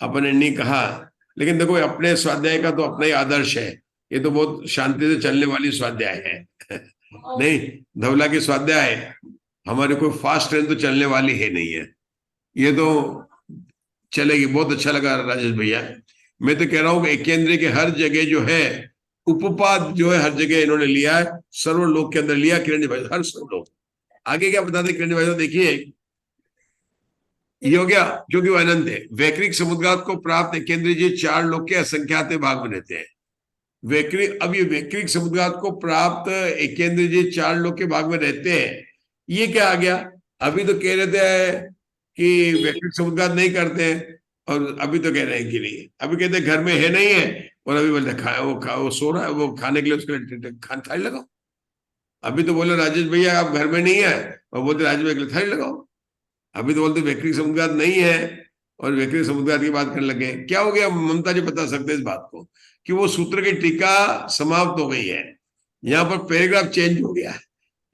अपन ने नहीं कहा, लेकिन देखो अपने स्वाध्याय का तो अपना ही आदर्श है। ये तो बहुत शांति से चलने वाली स्वाध्याय है नहीं, धवला की स्वाध्याय हमारे कोई फास्ट ट्रेन तो चलने वाली है नहीं है, ये तो चलेगी। बहुत अच्छा लगा राजेश भैया। मैं तो कह रहा हूँ कि एकेंद्र के हर जगह जो है उपपाद जो है हर जगह इन्होंने लिया है, सर्वलोक के अंदर लिया किरण भाई, हर सर्वलोक। आगे क्या बताते किरण भाई, देखिए ये हो गया क्योंकि वो अनंत है। वैक्रिक समुद्घात को प्राप्त एकेंद्रीय जी 4 लोक के असंख्यात भाग में रहते हैं। वैक्रिक, अब ये वैक्रिक समुद्घात को प्राप्त एकेंद्रीय जी 4 लोक के भाग में रहते हैं, ये क्या आ गया? अभी तो कह रहे थे कि वैक्रिक समुद्घात नहीं करते हैं, और अभी तो कह रहे हैं कि नहीं। अभी कहते हैं घर में है नहीं है, और अभी बोलते वो सो रहा है, वो खाने के लिए उसके लिए थाली लगाओ। अभी तो बोले राजेश भैया आप घर में नहीं है, और बोलते राजेश भैया के लिए थाली लगाओ। अभी तो बोलते वैक्रिक समुद्घात नहीं है और वैक्रिक समुद्घात की बात करने लगे। क्या हो गया? ममता जी बता सकते हैं इस बात को कि वो सूत्र की टीका समाप्त हो गई है। यहाँ पर पैराग्राफ चेंज हो गया है।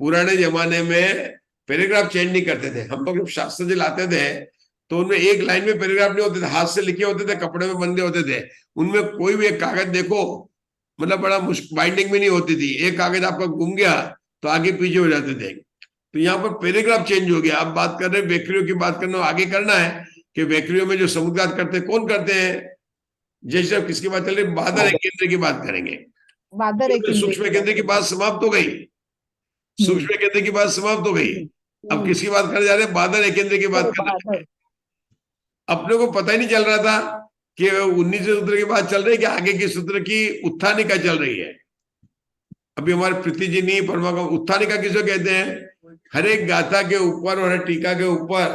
पुराने जमाने में पैराग्राफ चेंज नहीं करते थे। हम लोग जब शास्त्र जी लाते थे तो उनमें एक लाइन में पैराग्राफ नहीं होते थे, हाथ से लिखे होते थे, कपड़े में बंधे होते थे। उनमें कोई भी एक कागज देखो, मतलब बड़ा मुश्किल, बाइंडिंग भी नहीं होती थी। एक कागज आपका घूम गया तो आगे पीछे हो जाते थे। तो यहाँ पर पैराग्राफ चेंज हो गया। अब बात कर रहे हैं वैक्रियों की बात करना, आगे करना है कि वैक्रियों में जो समुद्घात करते हैं कौन करते हैं? जैसे अब किसकी बात चल रही है? बादर एकेंद्र की बात करेंगे। सूक्ष्म केंद्र की बात समाप्त हो गई, सूक्ष्म केंद्र की बात समाप्त हो गई। अब किसकी बात करने जा रहे हैं? बादर एकेंद्र की बात कर रहे हैं। अपने को पता ही नहीं चल रहा था कि 19वें सूत्र की बात चल रही है कि आगे की सूत्र की उत्थानिका चल रही है। अभी हमारे प्रीति जी नहीं परमा उत्थानिका किसको कहते हैं? हर एक गाथा के ऊपर और हर टीका के ऊपर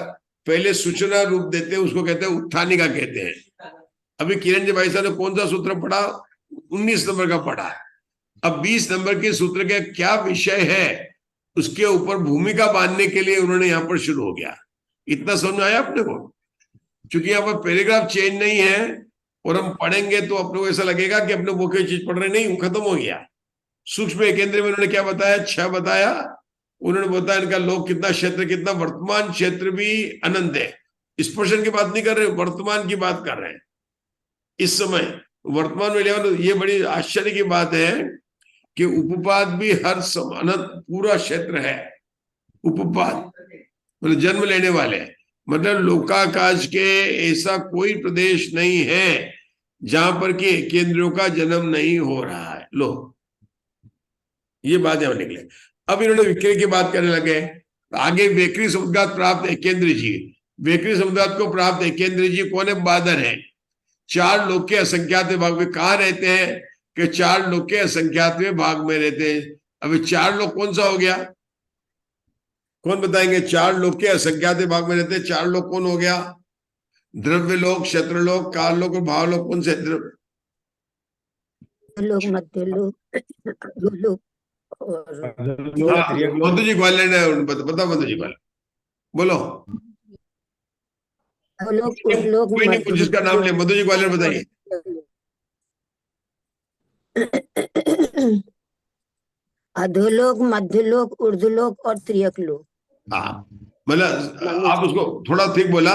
पहले सूचना रूप देते हैं, उसको कहते हैं उत्थानिका कहते हैं। अभी किरण जी भाई साहब ने कौन सा सूत्र पढ़ा? 19 नंबर का पढ़ा है। अब 20 नंबर के सूत्र का क्या विषय है उसके ऊपर भूमिका बांधने के लिए उन्होंने यहां पर शुरू हो गया। इतना समझ में आया अपने को? क्योंकि यहाँ पर पैराग्राफ चेंज नहीं है और हम पढ़ेंगे तो अपने को ऐसा लगेगा कि अपने मुख्य चीज पढ़ रहे, नहीं, वो खत्म हो गया। सूक्ष्म एकेंद्र में उन्होंने क्या बताया? 6 बताया। उन्होंने बताया इनका लोक कितना, क्षेत्र कितना, वर्तमान क्षेत्र भी अनंत है। इस प्रश्न की बात नहीं कर रहे, वर्तमान की बात कर रहे हैं। इस समय वर्तमान में लेवल, ये बड़ी आश्चर्य की बात है कि उपपाद भी हर अनंत पूरा क्षेत्र है। उपपाद मतलब जन्म लेने वाले, मतलब लोकाकाश के ऐसा कोई प्रदेश नहीं है जहां पर कि केंद्रों का जन्म नहीं हो रहा है। लो, ये बात यहां निकले। अब इन्होंने विक्रय की बात करने लगे। आगे वेकरी समुद्गात प्राप्त एकेंद्र जी, वेकरी समुद्गात को प्राप्त एकेंद्र जी कौन है? बादर है। 4 लोक के असंख्यात भाग में कहा रहते हैं कि 4 लोक के असंख्यात भाग में रहते हैं। अभी 4 लोक कौन सा हो गया? कौन बताएंगे? 4 लोक के असंख्यात भाग में रहते हैं। 4 लोक कौन हो गया? द्रव्य लोक, क्षेत्र लोक, काल लोक और भाव लोक। कौन से? लोक, मध्य लोक, लोक और मधु जी ग्वालियर ने बता, मधु जी ग्वालियर बोलो। लोक, लोक, कोई नहीं, कुछ जिसका नाम ले। मधु जी ग्वालियर बताइए। अधोलोक, मध्यलोक, ऊर्ध्वलोक और त्रियक लोक। हाँ, मतलब आप उसको थोड़ा ठीक बोला।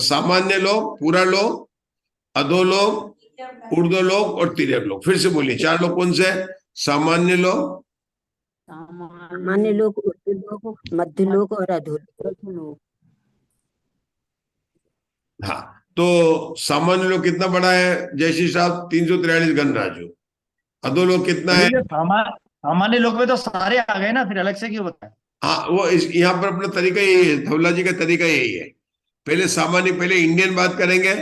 सामान्य लोक, पूरा लोक, अधोलोक, ऊर्ध्वलोक और तिर्यक लोक। फिर से बोलिए, 4 लोक कौन से? सामान्य लोक, सामान्य लोक, ऊर्ध्वलोक, मध्यलोक और अधोलोक। हाँ, तो सामान्य लोक कितना बड़ा है? जयश्री साहब 343 गणराज्य। अधोलोक कितना है? सामान्य लोग में तो सारे आ गए ना, फिर अलग से क्यों बताएं? हाँ, वो यहाँ पर अपना तरीका यही है, धवला जी का तरीका यही है। पहले सामान्य, पहले इंडियन बात करेंगे,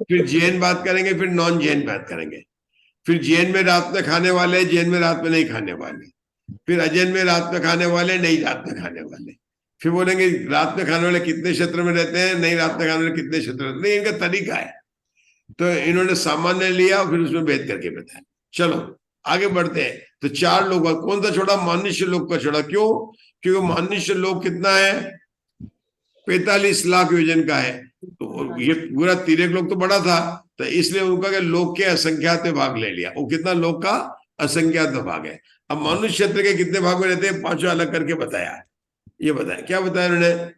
फिर जैन बात करेंगे, फिर नॉन जैन बात करेंगे। फिर जैन में रात में खाने वाले, जैन में रात में नहीं खाने वाले। फिर अजैन में रात में खाने वाले, नहीं रात में खाने वाले। फिर बोलेंगे रात में खाने वाले कितने क्षेत्र में रहते हैं, नहीं रात में खाने वाले कितने क्षेत्र में। नहीं, इनका तरीका है। तो इन्होंने सामान्य लिया, फिर उसमें भेद करके बताया। चलो आगे बढ़ते हैं। तो 4 लोग कौन सा छोड़ा? मनुष्य लोक का छोड़ा। क्यों? क्योंकि मनुष्य लोक कितना है? 45 लाख योजन का है। तो ये पूरा तिर्यक लोक तो बड़ा था, तो इसलिए उनका लोक के असंख्यात में भाग ले लिया। वो कितना लोक का? असंख्यात भाग है। अब मनुष्य क्षेत्र के कितने भाग में रहते हैं? 5 अलग करके बताया। ये बताया, क्या बताया उन्होंने?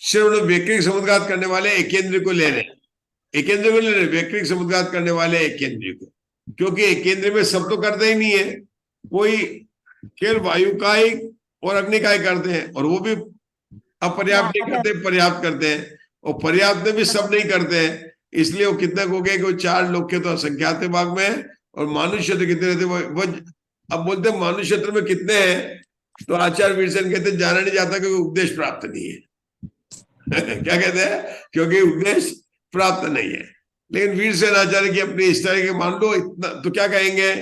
सिर्फ उन्होंने वैक्रिक समुद्घात करने वाले एक केंद्र को ले रहे, एक केंद्र को ले रहे, वैक्रिक समुद्घात करने वाले एक केंद्र को। क्योंकि एक केंद्र में सब तो करते ही नहीं है, कोई केवल वायु का ही और अग्नि का ही करते हैं, और वो भी अपर्याप्त नहीं करते, पर्याप्त करते हैं। और पर्याप्त में भी सब नहीं करते हैं, इसलिए वो कितने हो गए कि 4 लोग के तो असंख्यात भाग में है। और मानुष्य क्षेत्र कितने रहते? वो अब बोलते मानुष्य क्षेत्र में कितने हैं, तो आचार्य वीरसेन कहते जाना नहीं जाता क्योंकि उपदेश प्राप्त नहीं है। क्या कहते हैं? क्योंकि उपदेश प्राप्त नहीं है। लेकिन वीरसेन आचार्य की अपनी इस तरह के मान लो इतना, तो क्या कहेंगे?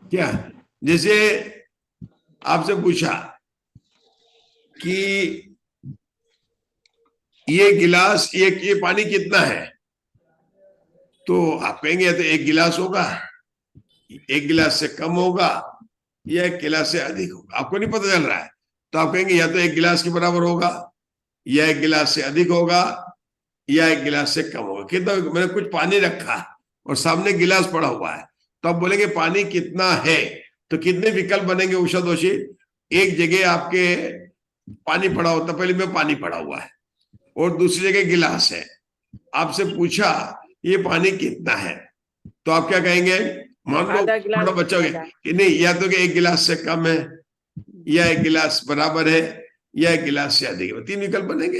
क्या, जैसे आपसे पूछा कि ये गिलास, ये पानी कितना है, तो आप कहेंगे तो 1 गिलास होगा, 1 गिलास से कम होगा, या 1 गिलास से अधिक होगा। आपको नहीं पता चल रहा है, तो आप कहेंगे या तो 1 गिलास के बराबर होगा, या 1 गिलास से अधिक होगा, या 1 गिलास से कम होगा। कितना? मैंने कुछ पानी रखा और सामने गिलास पड़ा हुआ है, तो आप बोलेंगे पानी कितना है, तो कितने विकल्प बनेंगे उषा दोषी? एक जगह आपके पानी पड़ा होता, पहले में पानी पड़ा हुआ है और दूसरी जगह गिलास है। आपसे पूछा ये पानी कितना है, तो आप क्या कहेंगे? मान लो थोड़ा बच्चा कि नहीं, या तो कि 1 गिलास से कम है, या 1 गिलास बराबर है, या 1 गिलास से अधिक है। 3 विकल्प बनेंगे।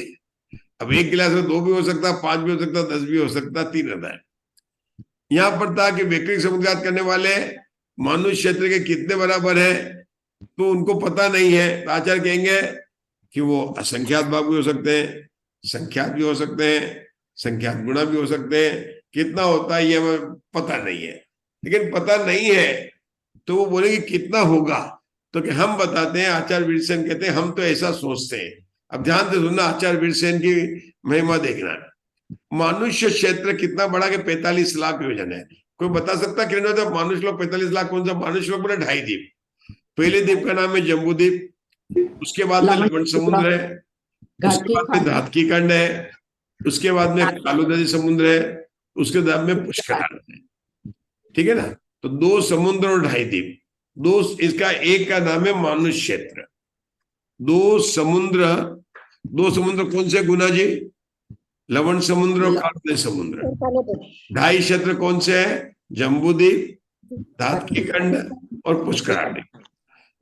अब 1 गिलास में 2 भी हो सकता, 5 भी हो सकता, 10 भी हो सकता, 3 रहता है। यहां पर था कि वैक्रिक समुद्घात करने वाले मानुष्य क्षेत्र के कितने बराबर है, तो उनको पता नहीं है। तो आचार्य कहेंगे कि वो असंख्यात भाग भी हो सकते हैं, संख्यात भी हो सकते हैं, संख्यात गुणा भी हो सकते हैं। कितना होता है ये हमें पता नहीं है, लेकिन पता नहीं है तो वो बोलेंगे कितना होगा, तो कि हम बताते हैं। आचार्य वीरसेन कहते हैं हम तो ऐसा सोचते हैं। अब ध्यान से सुनना, आचार्य वीरसेन की महिमा देखना। मनुष्य क्षेत्र कितना बड़ा कि 45 लाख योजन है। कोई बता सकता किरण जब मानुष लोक 45 लाख कौन सा मानुष लोक? बोले 2.5 द्वीप। पहले द्वीप का नाम है जम्बू द्वीप, उसके बाद में लवण समुद्र है, उसके बाद में धातकी खंड है, उसके बाद में कालू नदी समुद्र है, उसके बाद में पुष्कर है। ठीक है ना? तो 2 समुद्र और 2.5 द्वीप। इसका एक का नाम है मानुष क्षेत्र। 2 समुद्र कौन से गुना जी? लवण समुद्र और कालू नदी समुद्र। 2.5 क्षेत्र कौन से है? जम्बूद्वीप, धातकी खंड और पुष्कर।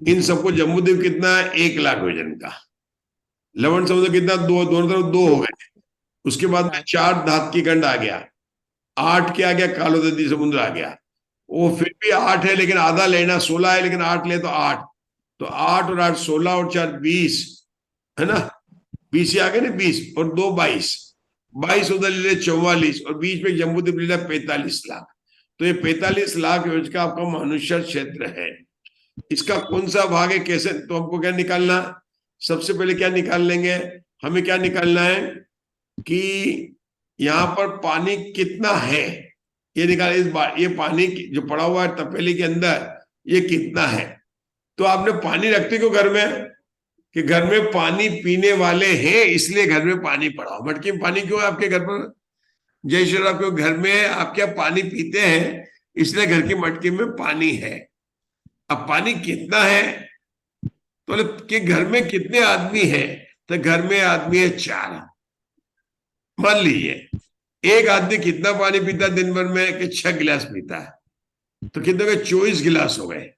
इन सबको जम्बूद्वीप कितना है? 1 लाख वजन का। लवण समुद्र कितना? 2, दोनों तरफ 2 हो गए। उसके बाद में 4 धातकी खंड आ गया, 8 क्या आ गया? कालो नदी समुद्र आ गया। वो फिर भी 8 है, लेकिन आधा लेना, 16 है लेकिन 8 ले तो 8। तो 8 और 8 16 और 4 20 है ना? 20 ही आ गए ना, 20 और 2 22 उधर ले ले 44, और बीच में जम्बूद्वीप ले 45 लाख। तो ये 45 लाख योजना का आपका मानुष्य क्षेत्र है। इसका कौन सा भाग है, कैसे? तो हमको क्या निकालना? सबसे पहले क्या निकाल लेंगे? हमें क्या निकालना है कि यहाँ पर पानी कितना है, ये निकाल। इस बार ये पानी जो पड़ा हुआ है तपेली के अंदर, ये कितना है? तो आपने पानी रखते क्यों घर में? कि घर में पानी पीने वाले हैं, इसलिए घर में पानी पड़ा। मटकी में पानी क्यों है आपके घर पर? जय श्री राम। क्यों घर में आप क्या पानी पीते हैं, इसलिए घर की मटकी में पानी है। अब पानी कितना है तो कि घर में कितने आदमी हैं? तो घर में आदमी है 4। मान लीजिए एक आदमी कितना पानी पीता दिन भर में? कि 6 गिलास पीता है। तो कितने के 24 गिलास हो गए,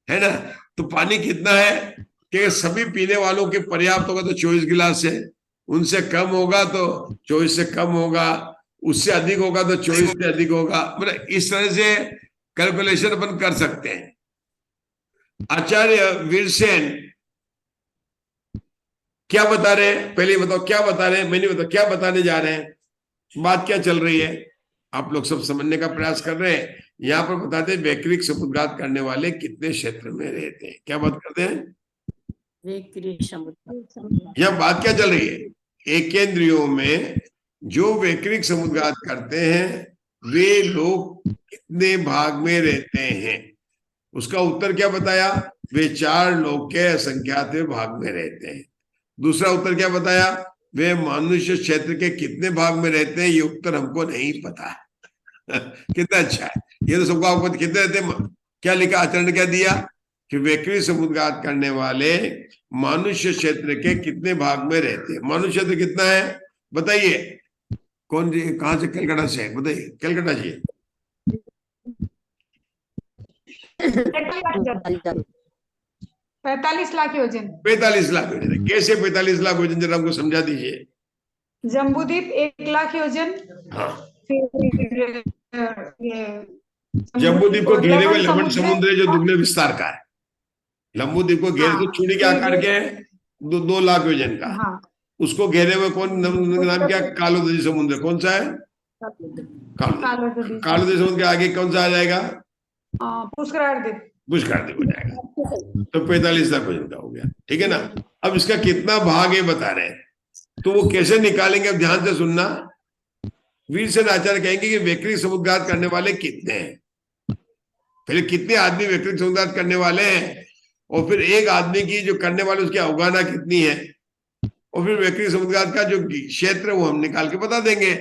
है ना? तो पानी कितना है कि सभी पीने वालों के पर्याप्त होगा तो 24 गिलास है, उनसे कम होगा तो 24 से कम होगा, उससे अधिक होगा तो 24 से अधिक होगा। मतलब इस तरह से कैलकुलेशन अपन कर सकते हैं। आचार्य वीरसेन क्या बता रहे हैं? पहले बताओ क्या बता रहे हैं, मैं नहीं बता क्या बताने जा रहे हैं, बात क्या चल रही है? आप लोग सब समझने का प्रयास कर रहे हैं। यहाँ पर बताते हैं वैक्रिक समुद्घात करने वाले कितने क्षेत्र में रहते हैं। क्या बात करते हैं? यह बात क्या चल रही है? एकेंद्रियों में जो वैक्रिक समुद्घात करते हैं वे लोग कितने भाग में रहते हैं? उसका उत्तर क्या बताया? वे 4 लोग के असंख्यात भाग में रहते हैं। दूसरा उत्तर क्या बताया? वे मनुष्य क्षेत्र के कितने भाग में रहते हैं, ये उत्तर हमको नहीं पता है। कितना अच्छा है ये तो सबको। आपको कितने रहते हैं? क्या लिखा आचरण ने क्या दिया कि वैक्रिक समुद्घात करने वाले मनुष्य क्षेत्र के कितने भाग में रहते हैं। मनुष्य क्षेत्र कितना है बताइए? कौन जी? कहां से? कलकत्ता से बताइए। कलकत्ता जी 45 लाख योजन। 45 लाख योजन। कैसे 45 लाख योजन, जरा हमको समझा दीजिए। जम्बूद्वीप 1 लाख योजन। हाँ, फिर ये जम्बूद्वीप को घेरे हुए लवण समुद्र जो दुगने विस्तार का है। जम्बूद्वीप को घेरे तो चूड़ी के आकार के 2 लाख योजन का। हाँ। उसको घेरे हुए कौन नाम क्या? कालो नदी समुद्र। कौन सा है? कालो नदी समुद्र के आगे कौन सा आ जाएगा? पुष्कर द्वीप। पुष्कर द्वीप हो जाएगा। तो 45 लाख योजन का हो गया। ठीक है ना? अब इसका कितना भाग है बता रहे हैं, तो वो कैसे निकालेंगे? अब ध्यान से सुनना। वीरसेन आचार्य कहेंगे कि वैक्रिक समुद्घात करने वाले कितने हैं, पहले कितने आदमी वैक्रिक समुद्घात करने वाले हैं, और फिर एक आदमी की जो करने वाले उसकी अवगाहना कितनी है, और फिर वैक्रिक समुद्घात का जो क्षेत्र है वो हम निकाल के बता देंगे।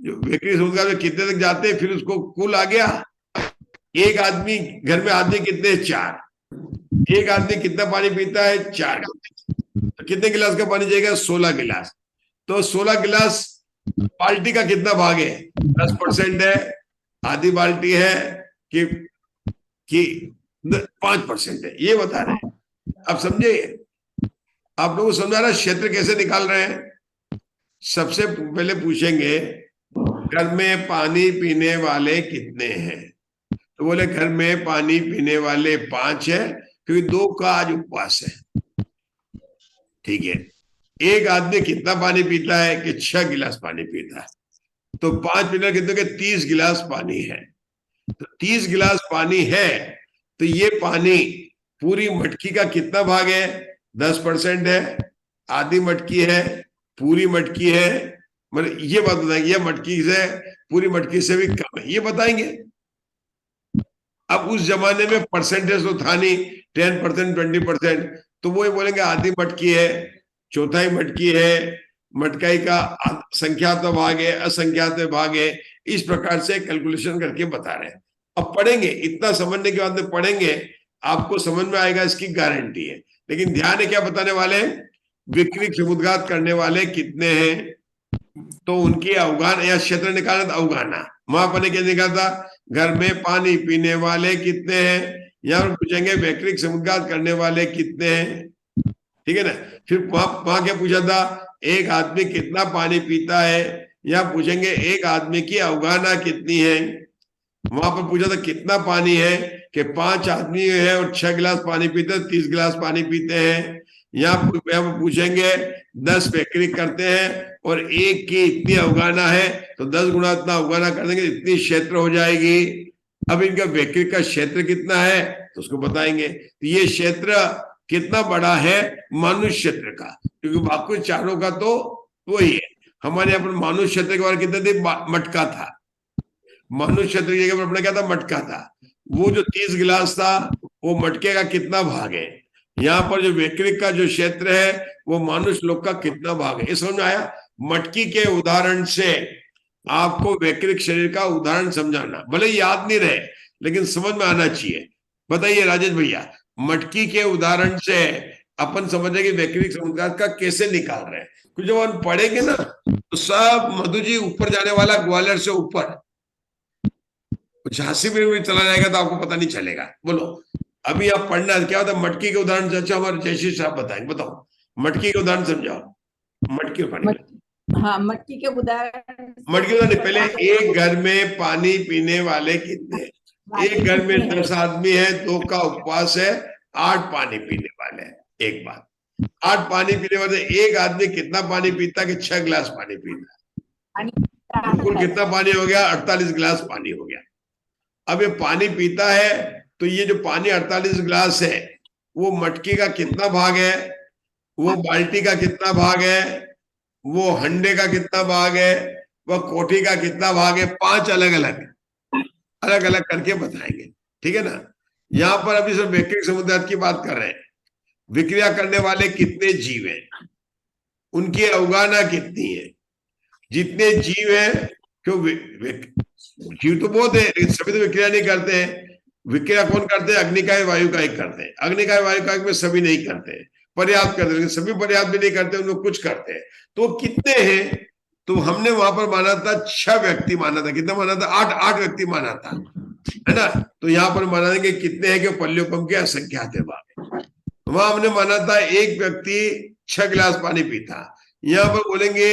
जो वैक्रिक समुद्घात में कितने तक जाते हैं, फिर उसको कुल आ गया। एक आदमी घर में आदमी कितने? 4। एक आदमी कितना पानी पीता है? 4। तो कितने गिलास का पानी जाएगा? 16 गिलास। तो 16 गिलास बाल्टी का कितना भाग है? 10% है, आधी बाल्टी है कि 5% है, ये बता रहे हैं। अब समझे? आप लोगों को समझा रहा क्षेत्र कैसे निकाल रहे हैं? सबसे पहले पूछेंगे घर में पानी पीने वाले कितने हैं, तो बोले घर में पानी पीने वाले 5 है, क्योंकि 2 का आज उपवास है। ठीक है। एक आदमी कितना पानी पीता है? कि 6 गिलास पानी पीता है। तो 5 पीने कितने के? 30 गिलास पानी है। तो 30 गिलास पानी है, तो ये पानी पूरी मटकी का कितना भाग है? 10% है, आधी मटकी है, पूरी मटकी है। मतलब ये बात बताएंगे, ये मटकी से पूरी मटकी से भी कम है, ये बताएंगे। अब उस जमाने में परसेंटेज तो था नहीं, 10%, 20%, तो वो बोलेंगे आधी मटकी है, चौथाई मटकी है, मटकाई का संख्यात्मक भाग है, असंख्यात्मक भाग है, इस प्रकार से कैलकुलेशन करके बता रहे हैं। अब पढ़ेंगे, इतना समझने के बाद में पढ़ेंगे, आपको समझ में आएगा, इसकी गारंटी है। लेकिन ध्यान है क्या बताने वाले हैं, विकृत समुद्घात करने वाले कितने हैं, तो उनकी अवगान या क्षेत्र निकालना था, अवगाना वहां पर क्या निकाला था, घर में पानी पीने वाले कितने हैं, यहाँ पर पूछेंगे वैकृत समुद्घात करने वाले कितने हैं, ठीक है ना। फिर वहां क्या पूछा था, एक आदमी कितना पानी पीता है, यहाँ पूछेंगे एक आदमी की अवगाना कितनी है। वहां पर पूछा था कितना पानी है, कि 5 आदमी है और 6 गिलास पानी पीते हैं, 30 गिलास पानी पीते हैं। यहाँ पूछेंगे 10 वैकृत करते हैं और एक की इतनी अवगाना है, तो 10 गुना इतना अवगाना कर देंगे, इतनी क्षेत्र हो जाएगी। अब इनका वैकृत का क्षेत्र कितना है तो उसको बताएंगे। तो ये क्षेत्र कितना बड़ा है मानुष क्षेत्र का, क्योंकि बाकी चारों का तो वही है। हमारे यहाँ पर मानुष क्षेत्र के बारे कितने थे, मटका था, मानुष क्षेत्र की जगह पर अपना क्या था, मटका था। वो जो 30 गिलास था वो मटके का कितना भाग है, यहाँ पर जो वैकृत का जो क्षेत्र है वो मानुष लोग का कितना भाग है, ये समझ में आया। मटकी के उदाहरण से आपको वैकृत शरीर का उदाहरण समझाना, भले याद नहीं रहे लेकिन समझ में आना चाहिए। बताइए राजेश भैया, मटकी के उदाहरण से अपन समझे कि वैकृत समुद्घात का कैसे निकाल रहे हैं, क्योंकि जब हम पढ़ेंगे ना तो सब मधु जी ऊपर जाने वाला, ग्वालियर से ऊपर झांसी में चला जाएगा तो आपको पता नहीं चलेगा। बोलो अभी आप पढ़ना क्या होता है, मटकी के उदाहरण से। अच्छा हमारे जयश्री साहब बताएंगे, बताओ मटकी के उदाहरण समझाओ। मटकी हाँ, मटकी के उदाहरण, पहले एक घर में पानी पीने वाले कितने, एक घर में 10 आदमी है, 2 का उपवास है, 8 पानी पीने वाले हैं। एक बात, 8 पानी पीने वाले, एक आदमी कितना पानी पीता कि 6 गिलास पानी पीता, कुल कितना पानी हो गया, 48 गिलास पानी हो गया। अब ये पानी पीता है तो ये जो पानी 48 गिलास है वो मटकी का कितना भाग है, वो बाल्टी का कितना भाग है, वो हंडे का कितना भाग है, वह कोठी का कितना भाग है, 5 अलग अलग करके बताएंगे, ठीक है ना। यहाँ पर अभी सब वैकृत समुद्घात की बात कर रहे हैं। विक्रिया करने वाले कितने जीव हैं, उनकी अवगाना कितनी है, जितने जीव हैं, क्यों जीव तो बहुत है लेकिन सभी तो विक्रिया नहीं करते हैं। विक्रिया कौन करते हैं, अग्निकाय वायुकाय करते हैं। अग्निकाय वायुकाय में सभी नहीं करते हैं, पर्याप्त करते हैं, सभी पर्याप्त भी नहीं करते, उनमें कुछ करते हैं। तो कितने हैं, तो हमने वहां पर माना था 6 व्यक्ति माना था, कितना माना था, 8 व्यक्ति माना था, है ना। तो यहाँ पर माना कि कितने हैं कि पल्योपम के असंख्यात भाग। वहां हमने माना था एक व्यक्ति 6 गिलास पानी पीता, यहाँ पर बोलेंगे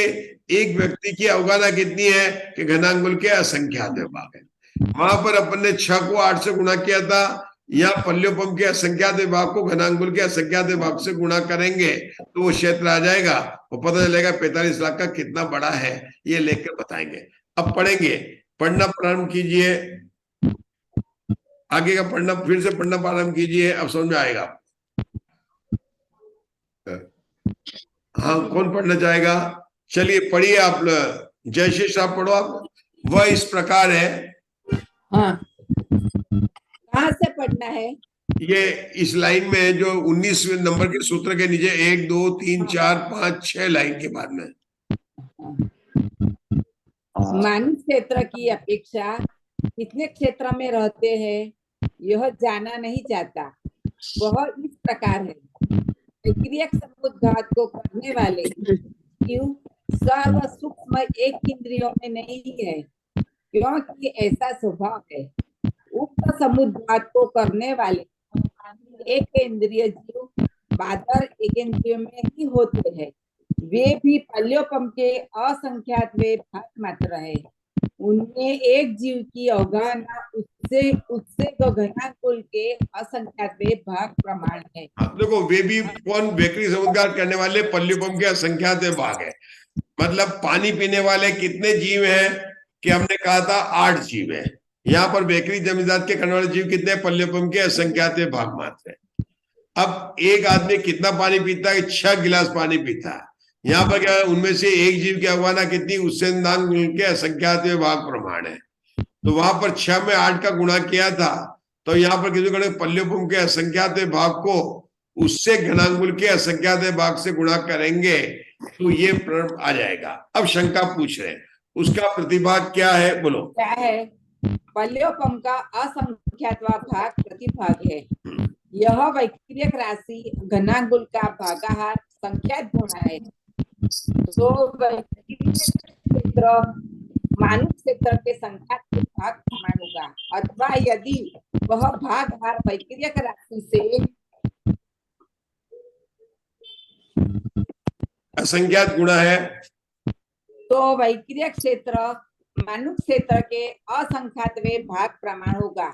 एक व्यक्ति की अवगाना कितनी है कि घनांगुल के असंख्यात भाग है। वहां पर अपन ने 6 को 8 से गुणा किया था, यहाँ पल्योपम के असंख्यात विभाग को घनांगुल के असंख्यात विभाग से गुणा करेंगे तो वो क्षेत्र आ जाएगा, वो पता चलेगा 45 लाख का कितना बड़ा है, ये लेकर बताएंगे। अब पढ़ेंगे, पढ़ना प्रारंभ कीजिए, आगे का पढ़ना फिर से पढ़ना प्रारंभ कीजिए, अब समझ में आएगा। हाँ, कौन पढ़ना चाहेगा, चलिए पढ़िए आप। जयश्री साहब पढ़ो आप। वह इस प्रकार है, हाँ, कहाँ से पढ़ना है, ये इस लाइन में है जो 19वें नंबर के सूत्र के नीचे 1 2 3 4 5 6 लाइन के बाद में। मानव क्षेत्र की अपेक्षा कितने क्षेत्र में रहते हैं यह जाना नहीं चाहता। वह इस प्रकार है, वैक्रियक समुद्घात को करने वाले जीव सर्व सूक्ष्म एक इंद्रियों में नहीं है, क्योंकि ऐसा स्वभाव है। उक्त समुद्घात को करने वाले एक इंद्रिय जीव बादर एक इंद्रिय में ही होते हैं। वे भी पल्योपम के असंख्यात वे भाग मात्र है। उनमें एक जीव की अवगाहना उससे तो घनाकुल के असंख्यात वे भाग प्रमाण है। देखो वे भी कौन, वैक्रिक समुद्घात करने वाले पल्योपम के असंख्यात भाग है। मतलब पानी पीने वाले कितने जीव हैं कि हमने कहा था 8 जीव हैं। यहाँ पर वैक्रिक समुद्घात के करने वाले जीव कितने, पल्योपम के असंख्यात भाग मात्र है। अब एक आदमी कितना पानी पीता है, 6 गिलास पानी पीता है। यहाँ पर क्या है, उनमें से एक जीव की अवगाहना कितनी, उससे के असंख्यात भाग प्रमाण है। तो वहां पर 6 में 8 का गुणा किया था तो यहाँ पर किसी को पल्योपम के असंख्यात भाग को उससे घनांगुल के असंख्यात भाग से गुणा करेंगे तो ये प्रण आ जाएगा। अब शंका पूछ रहे हैं, उसका प्रतिभाग क्या है, बोलो। क्या है? पल्योपम का असंख्यात भाग प्रतिभाग है। यह वैक्रियक राशि घनांगुल का भागाहार संख्यात गुणा है। तो वैक्रियक क्षेत्र मानक क्षेत्र के संख्यात भाग समान होगा, अथवा यदि वह भागाहार वैक्रियक राशि से असंख्यात गुणा है तो वैक्रियक क्षेत्र मानुक क्षेत्र के असंख्यातवें भाग प्रमाण होगा,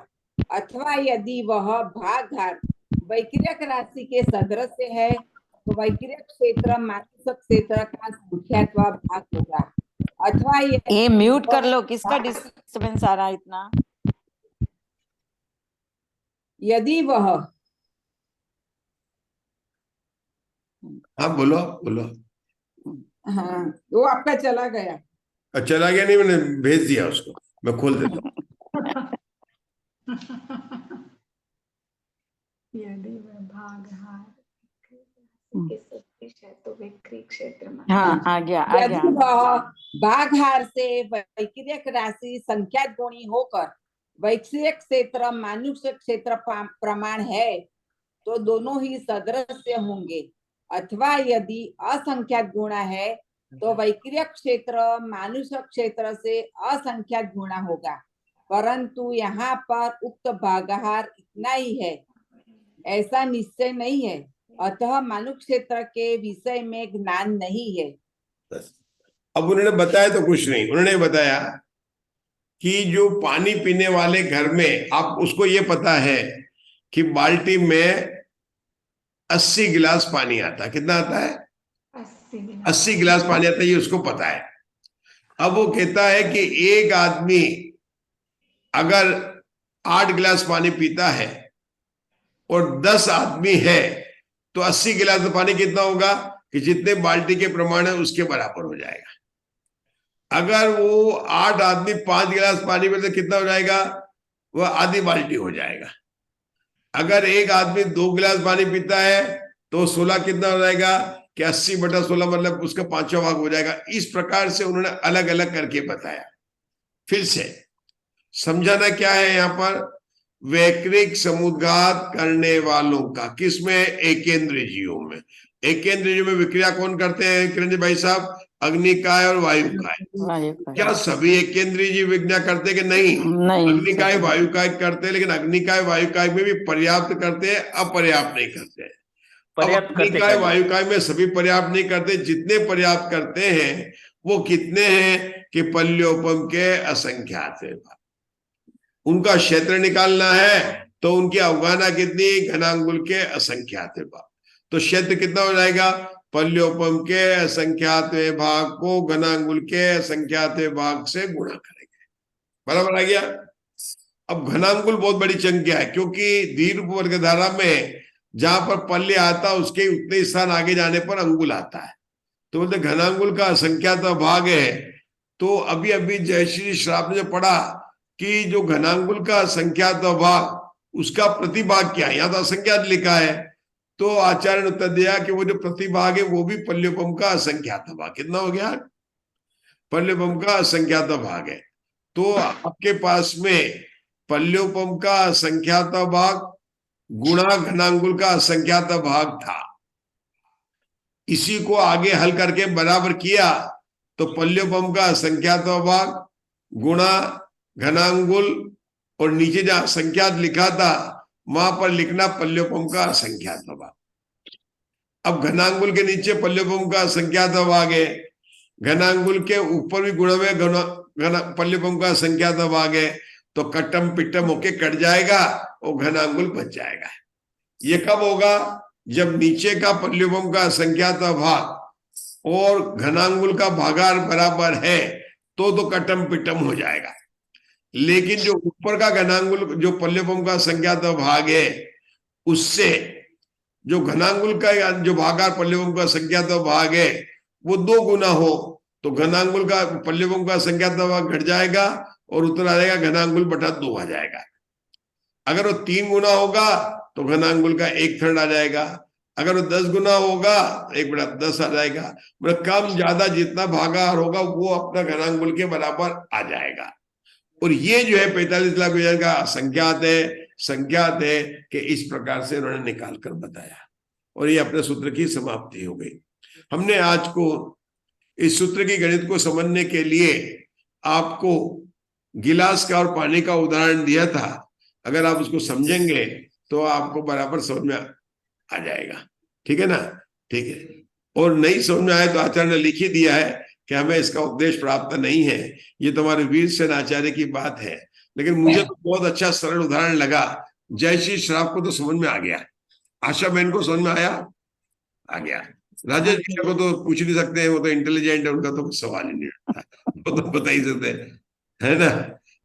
अथवा यदि वह भागाहार वैक्रियक राशि के सदृश है तो वैक्रियक क्षेत्र मानुक क्षेत्र का संख्यात्व भाग होगा, अथवा ये म्यूट कर लो, किसका डिस्टर्बेंस आ रहा है इतना? यदि वह हाँ बोलो बोलो। हाँ वो आपका चला गया। चला गया नहीं, मैंने भेज दिया उसको, मैं खोल देता हूँ। यदि वह भागाहार के सदृश है तो वैक्रिय क्षेत्र में हाँ आ गया यदि वह भागाहार से वैक्रियक राशि संख्यात गुणी होकर वैक्रियक क्षेत्र मानुष क्षेत्र प्रमाण है तो दोनों ही सदृश होंगे, अथवा यदि असंख्यात गुणा है तो वैक्रियक क्षेत्र मानुष क्षेत्र से असंख्यात गुणा होगा, परंतु यहाँ पर उक्त भागाहार इतना ही है ऐसा निश्चय नहीं है, अतः मानुष क्षेत्र के विषय में ज्ञान नहीं है। अब उन्होंने बताया तो कुछ नहीं, उन्होंने बताया कि जो पानी पीने वाले घर में आप उसको ये पता है कि बाल्टी में 80 गिलास पानी आता है। कितना आता है? 80 गिलास पानी आता है, ये उसको पता है। अब वो कहता है कि एक आदमी अगर 8 गिलास पानी पीता है और 10 आदमी है तो 80 गिलास पानी कितना होगा कि जितने बाल्टी के प्रमाण है उसके बराबर हो जाएगा। अगर वो 8 आदमी 5 गिलास पानी पीते तो कितना हो जाएगा? वह आधी बाल्टी हो जाएगा। अगर एक आदमी 2 गिलास पानी पीता है तो 16 कितना हो जाएगा कि 80/16 मतलब उसका 5वां भाग हो जाएगा। इस प्रकार से उन्होंने अलग अलग करके बताया। फिर से समझाना क्या है यहाँ पर? वैक्रिक समुद्घात करने वालों का, किसमें? एकेंद्रीय जीवों में। एकेंद्रीय जीवों में विक्रिया कौन करते हैं किरण भाई साहब? अग्निकाय और वायुकाय। क्या सभी एकेंद्रीय जीव विक्रिया करते कि नहीं? अग्निकाय वायुकाय करते हैं, लेकिन अग्निकाय वायुकाय में भी पर्याप्त करते हैं, अपर्याप्त नहीं करते हैं। अग्निकाय वायुकाय में सभी पर्याप्त नहीं करते, जितने पर्याप्त करते हैं वो कितने हैं कि पल्योपम के असंख्यात है। उनका क्षेत्र निकालना है तो उनकी अवगाहना कितनी? घनांगुल के असंख्यात भाग। तो क्षेत्र कितना हो जाएगा? पल्योपम के असंख्यात भाग को घनांगुल के असंख्यात भाग से गुणा करेंगे। बराबर आ गया। अब घनांगुल बहुत बड़ी संख्या है, क्योंकि दीर्घ वर्ग धारा में जहां पर पल्य आता है उसके उतने स्थान आगे जाने पर अंगुल आता है। तो बोलते घनांगुल का असंख्यात भाग है। तो अभी अभी जयश्री श्राप ने जो पढ़ा कि जो घनांगुल का असंख्यात भाग उसका प्रतिभाग क्या है, यहाँ तो असंख्यात लिखा है, तो आचार्य ने उत्तर दिया कि वो जो प्रतिभाग है वो भी पल्योपम का असंख्यात भाग। कितना हो गया? पल्योपम का असंख्यात भाग है। तो आपके पास में पल्योपम का असंख्यात भाग गुणा घनांगुल का असंख्यात भाग था। इसी को आगे हल करके बराबर किया तो पल्योपम का असंख्यात भाग गुणा घनांगुल और नीचे जहां असंख्यात लिखा था वहां पर लिखना पल्योपम का असंख्यात भाग। अब घनांगुल के नीचे पल्योपम का असंख्यात भाग है, घनांगुल के ऊपर भी गुणा में पल्योपम का असंख्यात भाग है, तो कट्टम पिट्टम होके कट जाएगा और घनांगुल बच जाएगा। ये कब होगा? जब नीचे का पल्योपम का असंख्यात भाग और घनांगुल का भागार बराबर है तो कट्टम पिट्टम हो जाएगा। लेकिन जो ऊपर का घनांगुल जो पल्योपम का असंख्यात भाग है उससे जो घनांगुल का जो भागार पल्योपम का असंख्यात भाग है वो 2 गुना हो तो घनांगुल का पल्योपम का असंख्यात भाग घट जाएगा और उत्तर आ जाएगा घनांगुल बटा 2 आ जाएगा। अगर वो 3 गुना होगा तो घनांगुल का 1/3 आ जाएगा, अगर वो 10 गुना होगा 1/10 आ जाएगा। मतलब कम ज्यादा जितना भागाहार होगा वो अपना घनांगुल के बराबर आ जाएगा। और ये जो है 45 लाख विभाजन का संख्यात है कि इस प्रकार से उन्होंने निकाल कर बताया, और ये अपने सूत्र की समाप्ति हो गई। हमने आज को इस सूत्र की गणित को समझने के लिए आपको गिलास का और पानी का उदाहरण दिया था। अगर आप उसको समझेंगे तो आपको बराबर समझ में आ जाएगा, ठीक है ना? ठीक है। और नहीं समझ में आए तो आचार्य ने लिख ही दिया है कि हमें इसका उपदेश प्राप्त नहीं है, ये तुम्हारे वीर सेन आचार्य की बात है। लेकिन मुझे तो बहुत अच्छा सरल उदाहरण लगा। जयश्री श्राप को तो समझ में आ गया, आशा बहन को समझ में आ गया, राजेश भैया को तो पूछ नहीं सकते हैं, वो तो इंटेलिजेंट है, उनका तो कुछ सवाल ही नहीं उठता, वो तो बता ही सकते है ना?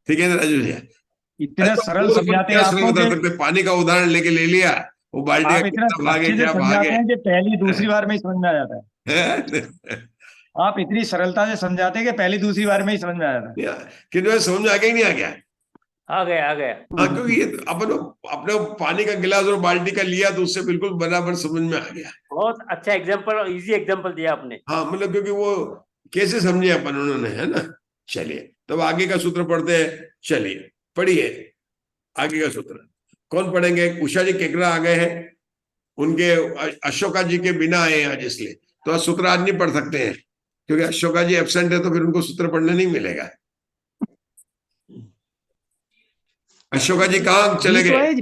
ठीक है ना राजेश भैया? इतने सरल समझाते हैं आपको, पानी का उदाहरण लेके ले लिया, वो बाल्टी आप इतना अच्छे से समझाते हैं कि पहली दूसरी बार में ही समझ में आ जाता है। आप इतनी सरलता से समझाते हैं कि पहली दूसरी बार में ही समझ में आ जाता है। कि समझ में आ गया ही नहीं आ गया? आ गया। क्योंकि ये अपने पानी का गिलास और बाल्टी का लिया तो उससे बिल्कुल बराबर समझ में आ गया। बहुत अच्छा एग्जाम्पल और इजी एग्जाम्पल दिया आपने। हाँ, मतलब क्योंकि वो कैसे समझे अपन उन्होंने, है ना? चलिए तब आगे का सूत्र पढ़ते हैं। चलिए पढ़िए आगे का सूत्र। कौन पढ़ेंगे? उषा जी केकरा आ गए हैं, उनके अशोका जी के बिना आए आज, इसलिए तो सूत्र आज नहीं पढ़ सकते हैं, क्योंकि अशोका जी एब्सेंट है तो फिर उनको सूत्र पढ़ने नहीं मिलेगा। अशोका जी कहाँ चले गए?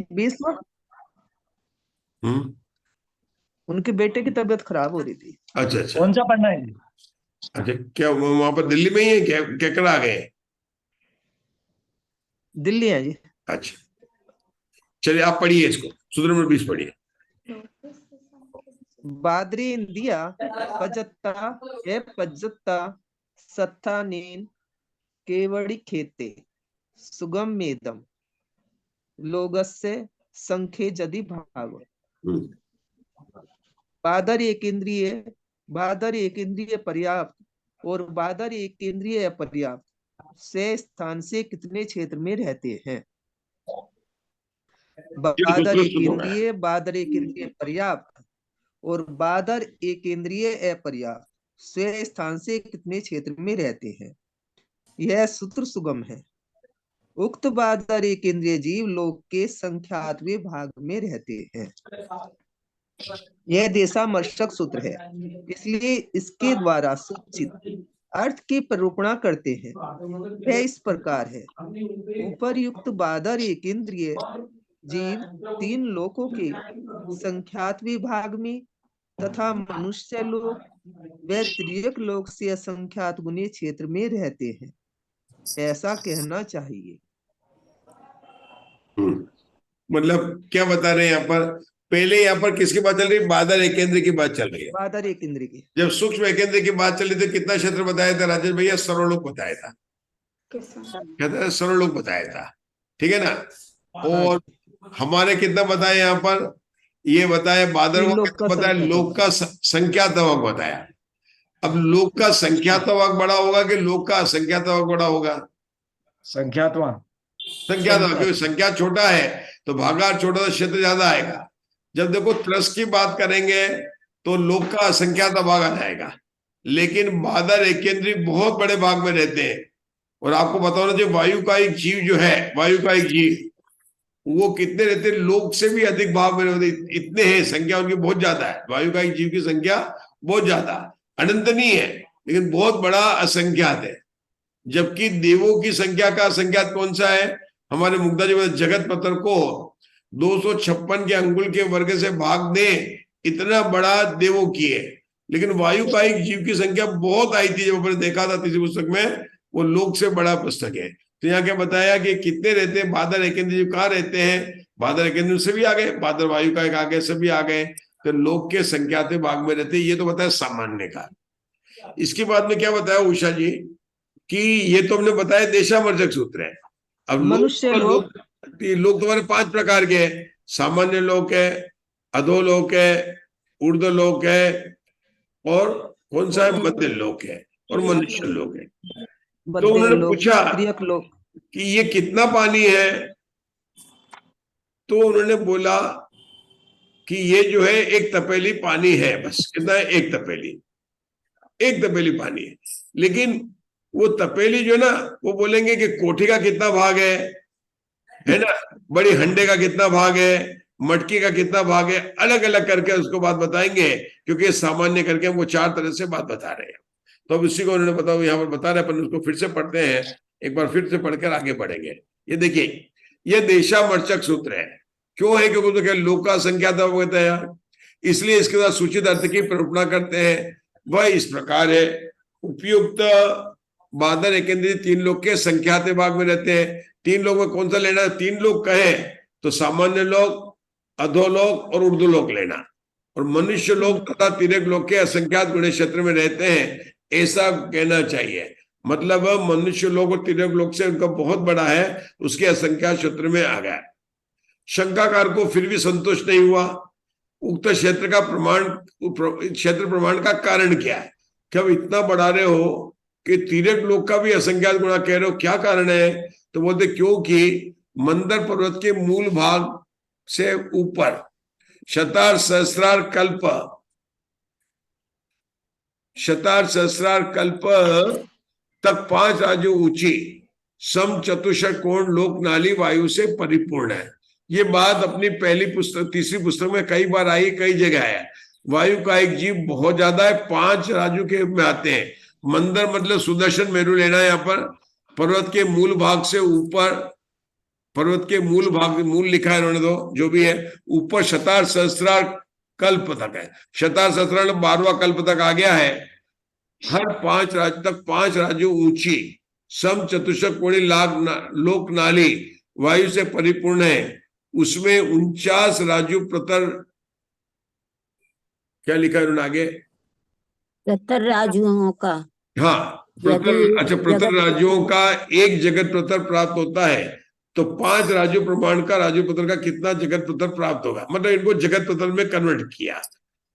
उनके बेटे की तबीयत खराब हो रही थी। अच्छा। कौन सा पढ़ना है? अच्छा, क्या वहां पर दिल्ली में ही है? क्या केकड़ा आ गए? दिल्ली है जी। अच्छा, चलिए आप पढ़िए इसको, सूत्र नंबर 20 पढ़िए। बादरी इंदिया पजत्ता ए पजत्ता सत्तानीन केवड़ी खेते सुगम मेदम लोगस्य संख्ये जदि भाव। बादर एक इंद्रिय पर्याप्त और बादर एक इंद्रिय अपर्याप्त से स्थान से कितने क्षेत्र में रहते हैं? बादर एक इंद्रिय पर्याप्त और बादर एक इंद्रिय अपर्याप्त से स्थान से कितने क्षेत्र में रहते हैं? यह सूत्र सुगम है। उक्त बादर एक इंद्रिय जीव लोक के संख्यातवें भाग में रहते हैं। यह देशामर्शक सूत्र है, इसलिए इसके द्वारा सूचित अर्थ की निरूपणा करते हैं। वह इस प्रकार है। उपर्युक्त बादर एक इंद्रिय जीव 3 लोकों के संख्यात विभाग में तथा मनुष्य लोक व त्रियक लोक से असंख्यात गुने क्षेत्र में रहते हैं, ऐसा कहना चाहिए। मतलब क्या बता रहे हैं यहाँ पर? पहले यहाँ पर किसकी बात चल रही है? बादर एकेंद्र की बात चल रही है। बादर एकेंद्र की। जब सूक्ष्म एकेंद्र की बात चली तो कितना क्षेत्र बताया था राजेश भैया? सर्वलोक बताया था। कहते हैं सर्वलोक बताया था, ठीक है ना? और हमारे कितना बताया यहाँ पर? ये बताया बादर को बताया, लोक का संख्यातवाक बताया। अब लोक का संख्यातवाक बड़ा होगा कि लोक का असंख्यातवाक बड़ा होगा? संख्यातवाक। क्योंकि संख्या छोटा है तो भागार छोटा तो क्षेत्र ज्यादा आएगा। जब देखो त्रस की बात करेंगे तो लोक का असंख्यात भाग आ जाएगा, लेकिन बादर एकेंद्री बहुत बड़े भाग में रहते हैं। और आपको बताओ ना, जो वायु का एक जीव जो है, वायु का एक जीव, वो कितने रहते हैं? लोक से भी अधिक भाग में रहते, इतने हैं, संख्या उनकी बहुत ज्यादा है। वायु का एक जीव की संख्या बहुत ज्यादा, अनंत नहीं है लेकिन बहुत बड़ा असंख्यात है। जबकि देवों की संख्या का असंख्यात कौन सा है? हमारे मुग्धा जी जगत पत्र को 256 के अंगुल के वर्ग से भाग दे, इतना बड़ा देवों की है। लेकिन वायु का एक जीव की संख्या बहुत आई थी, जब अपने देखा था तीसरी पुस्तक में, वो लोक से बड़ा पुस्तक है। तो यहाँ क्या बताया कि कितने रहते हैं? बादर एकेंद्र जीव कहाँ रहते हैं? बादर एकेंद्र से भी आ गए, बादर वायु का एक आ गए, सभी आ गए, तो लोक के संख्याते भाग में रहते हैं। ये तो बताया सामान्य का। इसके बाद में क्या बताया उषा जी कि ये तो हमने बताया देशामर्शक सूत्र है। अब मनुष्य लोक तुम्हारे 5 प्रकार के हैं। सामान्य लोक है, अधोलोक है, ऊर्ध्वलोक है, और कौन सा है? मध्य लोक है और मनुष्य लोक है। तो उन्होंने पूछा कि ये कितना पानी है? तो उन्होंने बोला कि ये जो है एक तपेली पानी है, बस कितना है, एक तपेली पानी है। लेकिन वो तपेली जो ना, वो बोलेंगे कि कोठी का कितना भाग है ना, बड़ी हंडे का कितना भाग है, मटकी का कितना भाग है, अलग अलग करके उसको बात बताएंगे, क्योंकि सामान्य करके हमको 4 तरह से बात बता रहे हैं। तो अब उसी को उन्होंने बताओ, यहाँ पर बता रहे हैं, अपन उसको फिर से पढ़ते हैं, एक बार फिर से पढ़कर आगे बढ़ेंगे। ये देखिए, ये देशामर्चक सूत्र है। क्यों है? क्योंकि तो क्या लोका संख्या कहते हैं यार, इसलिए इसके साथ सूचित अर्थ की प्ररूपणा करते हैं। वह इस प्रकार है, उपयुक्त बादर एकेंद्रीय 3 लोग के संख्याते भाग में रहते हैं। 3 लोग में कौन सा लेना है? 3 लोग कहे तो सामान्य लोग, अधोलोक और ऊर्ध्वलोक लेना, और मनुष्य लोग तथा तिर्यक लोग के असंख्यात गुणे क्षेत्र में रहते हैं, ऐसा कहना चाहिए। मतलब मनुष्य लोग और तिर्यक लोग से उनका बहुत बड़ा है, उसके असंख्यात क्षेत्र में आ गया। शंकाकार को फिर भी संतोष नहीं हुआ। उक्त क्षेत्र प्रमाण का कारण क्या है? क्या इतना बढ़ा रहे हो कि तिर्यक लोग का भी असंख्यात गुणा कह रहे हो, क्या कारण है? तो बोलते क्योंकि मंदर पर्वत के मूल भाग से ऊपर शतार सहस्रार कल्प तक 5 राजू ऊंची सम चतुष्क कोण लोक नाली वायु से परिपूर्ण है। ये बात अपनी पहली पुस्तक, तीसरी पुस्तक में कई बार आई, कई जगह है। वायु का एक जीव बहुत ज्यादा है, 5 राजू के में आते हैं। मंदर मतलब सुदर्शन मेरु लेना है यहाँ पर। पर्वत के मूल भाग से ऊपर, पर्वत के मूल भाग, मूल लिखा है इन्होंने, तो जो भी है ऊपर शतार सहस्रार कल्प तक है। शतार सहस्रार 12वां कल्प तक आ गया है। हर 5 राज्य तक 5 राज्यों ऊंची सम चतुष्क कोणी लोक नाली वायु से परिपूर्ण है। उसमें 49 राजू प्रतर, क्या लिखा है उन्होंने आगे? प्रतर राजुओं का, हाँ प्रतर, अच्छा प्रतर राज्यों का एक जगत प्रतर प्राप्त होता है। तो 5 राजू प्रमाण का राजू प्रतर का कितना जगत प्रतर प्राप्त होगा? मतलब इनको जगत प्रतर में कन्वर्ट किया।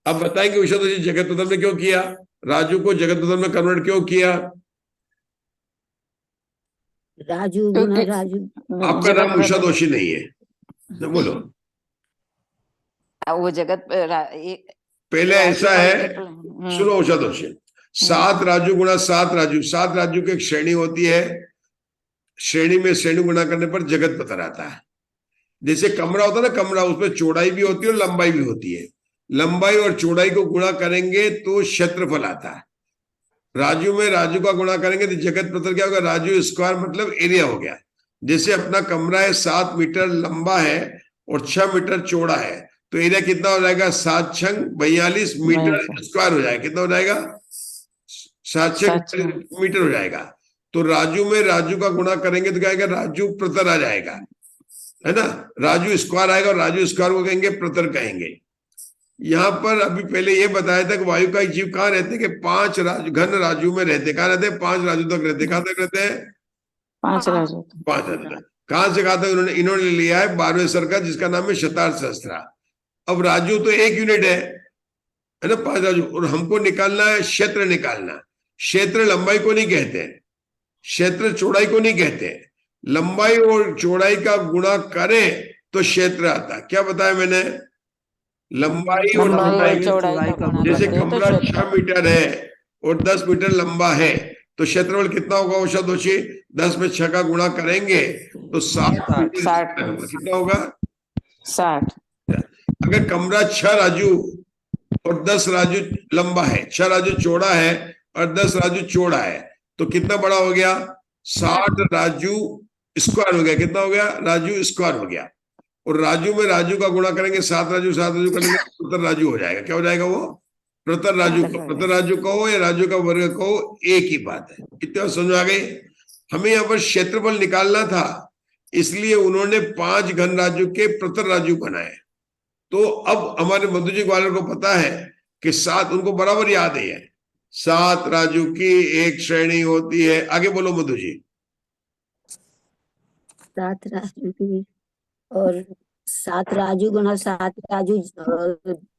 अब बताएंगे उषा दोषी जगत प्रतर में क्यों किया, राजू को जगत प्रतर में कन्वर्ट क्यों किया? राजू गुना राजू। आपका नाम उषा दोषी नहीं है, तो बोलो। वो जगत पहले ऐसा है, सुनो उषा दोषी, 7 राजू गुणा 7 राजू, 7 राजू की एक श्रेणी होती है। श्रेणी में श्रेणी गुणा करने पर जगत पता आता है। जैसे कमरा होता है ना, कमरा, उसमें चौड़ाई भी होती है और लंबाई भी होती है। लंबाई और चौड़ाई को गुणा करेंगे तो क्षेत्रफल आता है। राजू में राजू का गुणा करेंगे तो जगत पत्र क्या होगा? राजू स्क्वायर मतलब एरिया हो गया। जैसे अपना कमरा है 7 मीटर लंबा है और 6 मीटर चौड़ा है, तो एरिया कितना हो जाएगा? 7 छंग 42 मीटर स्क्वायर हो जाएगा। कितना हो जाएगा? 7 छंग मीटर हो जाएगा। तो राजू में राजू का गुणा करेंगे तो क्या आएगा? राजू प्रतर आ जाएगा, है ना। राजू स्क्वायर आएगा और राजू स्क्वायर को कहेंगे प्रतर कहेंगे। यहाँ पर अभी पहले ये बताया था कि वायु का जीव कहाँ रहते हैं कि 5 राजू, घन राजू में रहते। कहाँ रहते हैं? 5 राजू तक रहते। कहाँ तक रहते हैं? 5 राजू। 5 राजू तक। कहाँ से कहा था? इन्होंने लिया है 12वें सर का, जिसका नाम है शतार सहस्त्रा। अब राजू तो 1 यूनिट है ना, 5 राजू। और हमको निकालना है क्षेत्र, निकालना। क्षेत्र लंबाई को नहीं कहते, क्षेत्र चौड़ाई को नहीं कहते। लंबाई और चौड़ाई का गुणा करें तो क्षेत्र आता। क्या बताया मैंने? लंबाई और चौड़ाई का। जैसे कमरा 6 मीटर है और 10 मीटर लंबा है, तो क्षेत्रफल कितना होगा उषा दोषी? 10 में 6 का गुणा करेंगे तो 60 कितना होगा? 60। अगर कमरा 6 राजू और 10 राजू लंबा है, 6 राजू चौड़ा है और 10 राजू चौड़ा है, तो कितना बड़ा हो गया? 60 राजू स्क्वायर हो गया। कितना हो गया? राजू स्क्वायर हो गया। और राजू में राजू का गुणा करेंगे 7 राजू करेंगे, प्रतर राजू हो जाएगा। क्या हो जाएगा वो? प्रतर राजू। प्रतर राजू कहो या राजू का वर्ग कहो, एक ही बात है। इतना समझ आ गई? हमें यहाँ पर क्षेत्रफल निकालना था, इसलिए उन्होंने 5 घन राजू के प्रतर राजू बनाए। तो अब हमारे मधु जी ग्वालियर को पता है कि 7, उनको बराबर याद है 7 राजू की एक श्रेणी होती है। आगे बोलो मधु जी। 7 राजू की, और 7 राजू गुना 7 राजू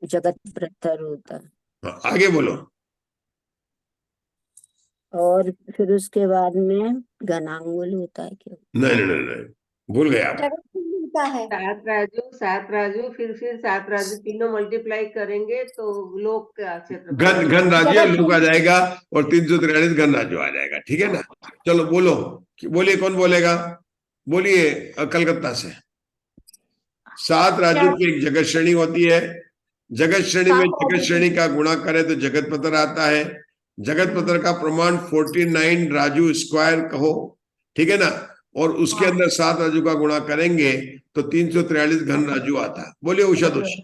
जगत प्रतर होता है। आगे बोलो। और फिर उसके बाद में घनांगुल होता है क्या? नहीं, भूल गए आप। किसका है? 7 राजू फिर 7 राजू तीनों मल्टीप्लाई करेंगे तो लोक का क्षेत्र घन राजू लोक आ जाएगा और 343 घन राजू आ जाएगा। ठीक है ना? चलो बोलो, बोलिए कौन बोलेगा? बोलिए कलकत्ता से। 7 राजू की एक जगत श्रेणी होती है। जगत श्रेणी में जगत श्रेणी का गुणा करे तो जगत पत्र आता है। जगत पत्र का प्रमाण 49 राजू स्क्वायर कहो। ठीक है ना? और उसके अंदर 7 राजू का गुणा करेंगे तो 343 घन राजू आता है। बोलिए उषा दोषी।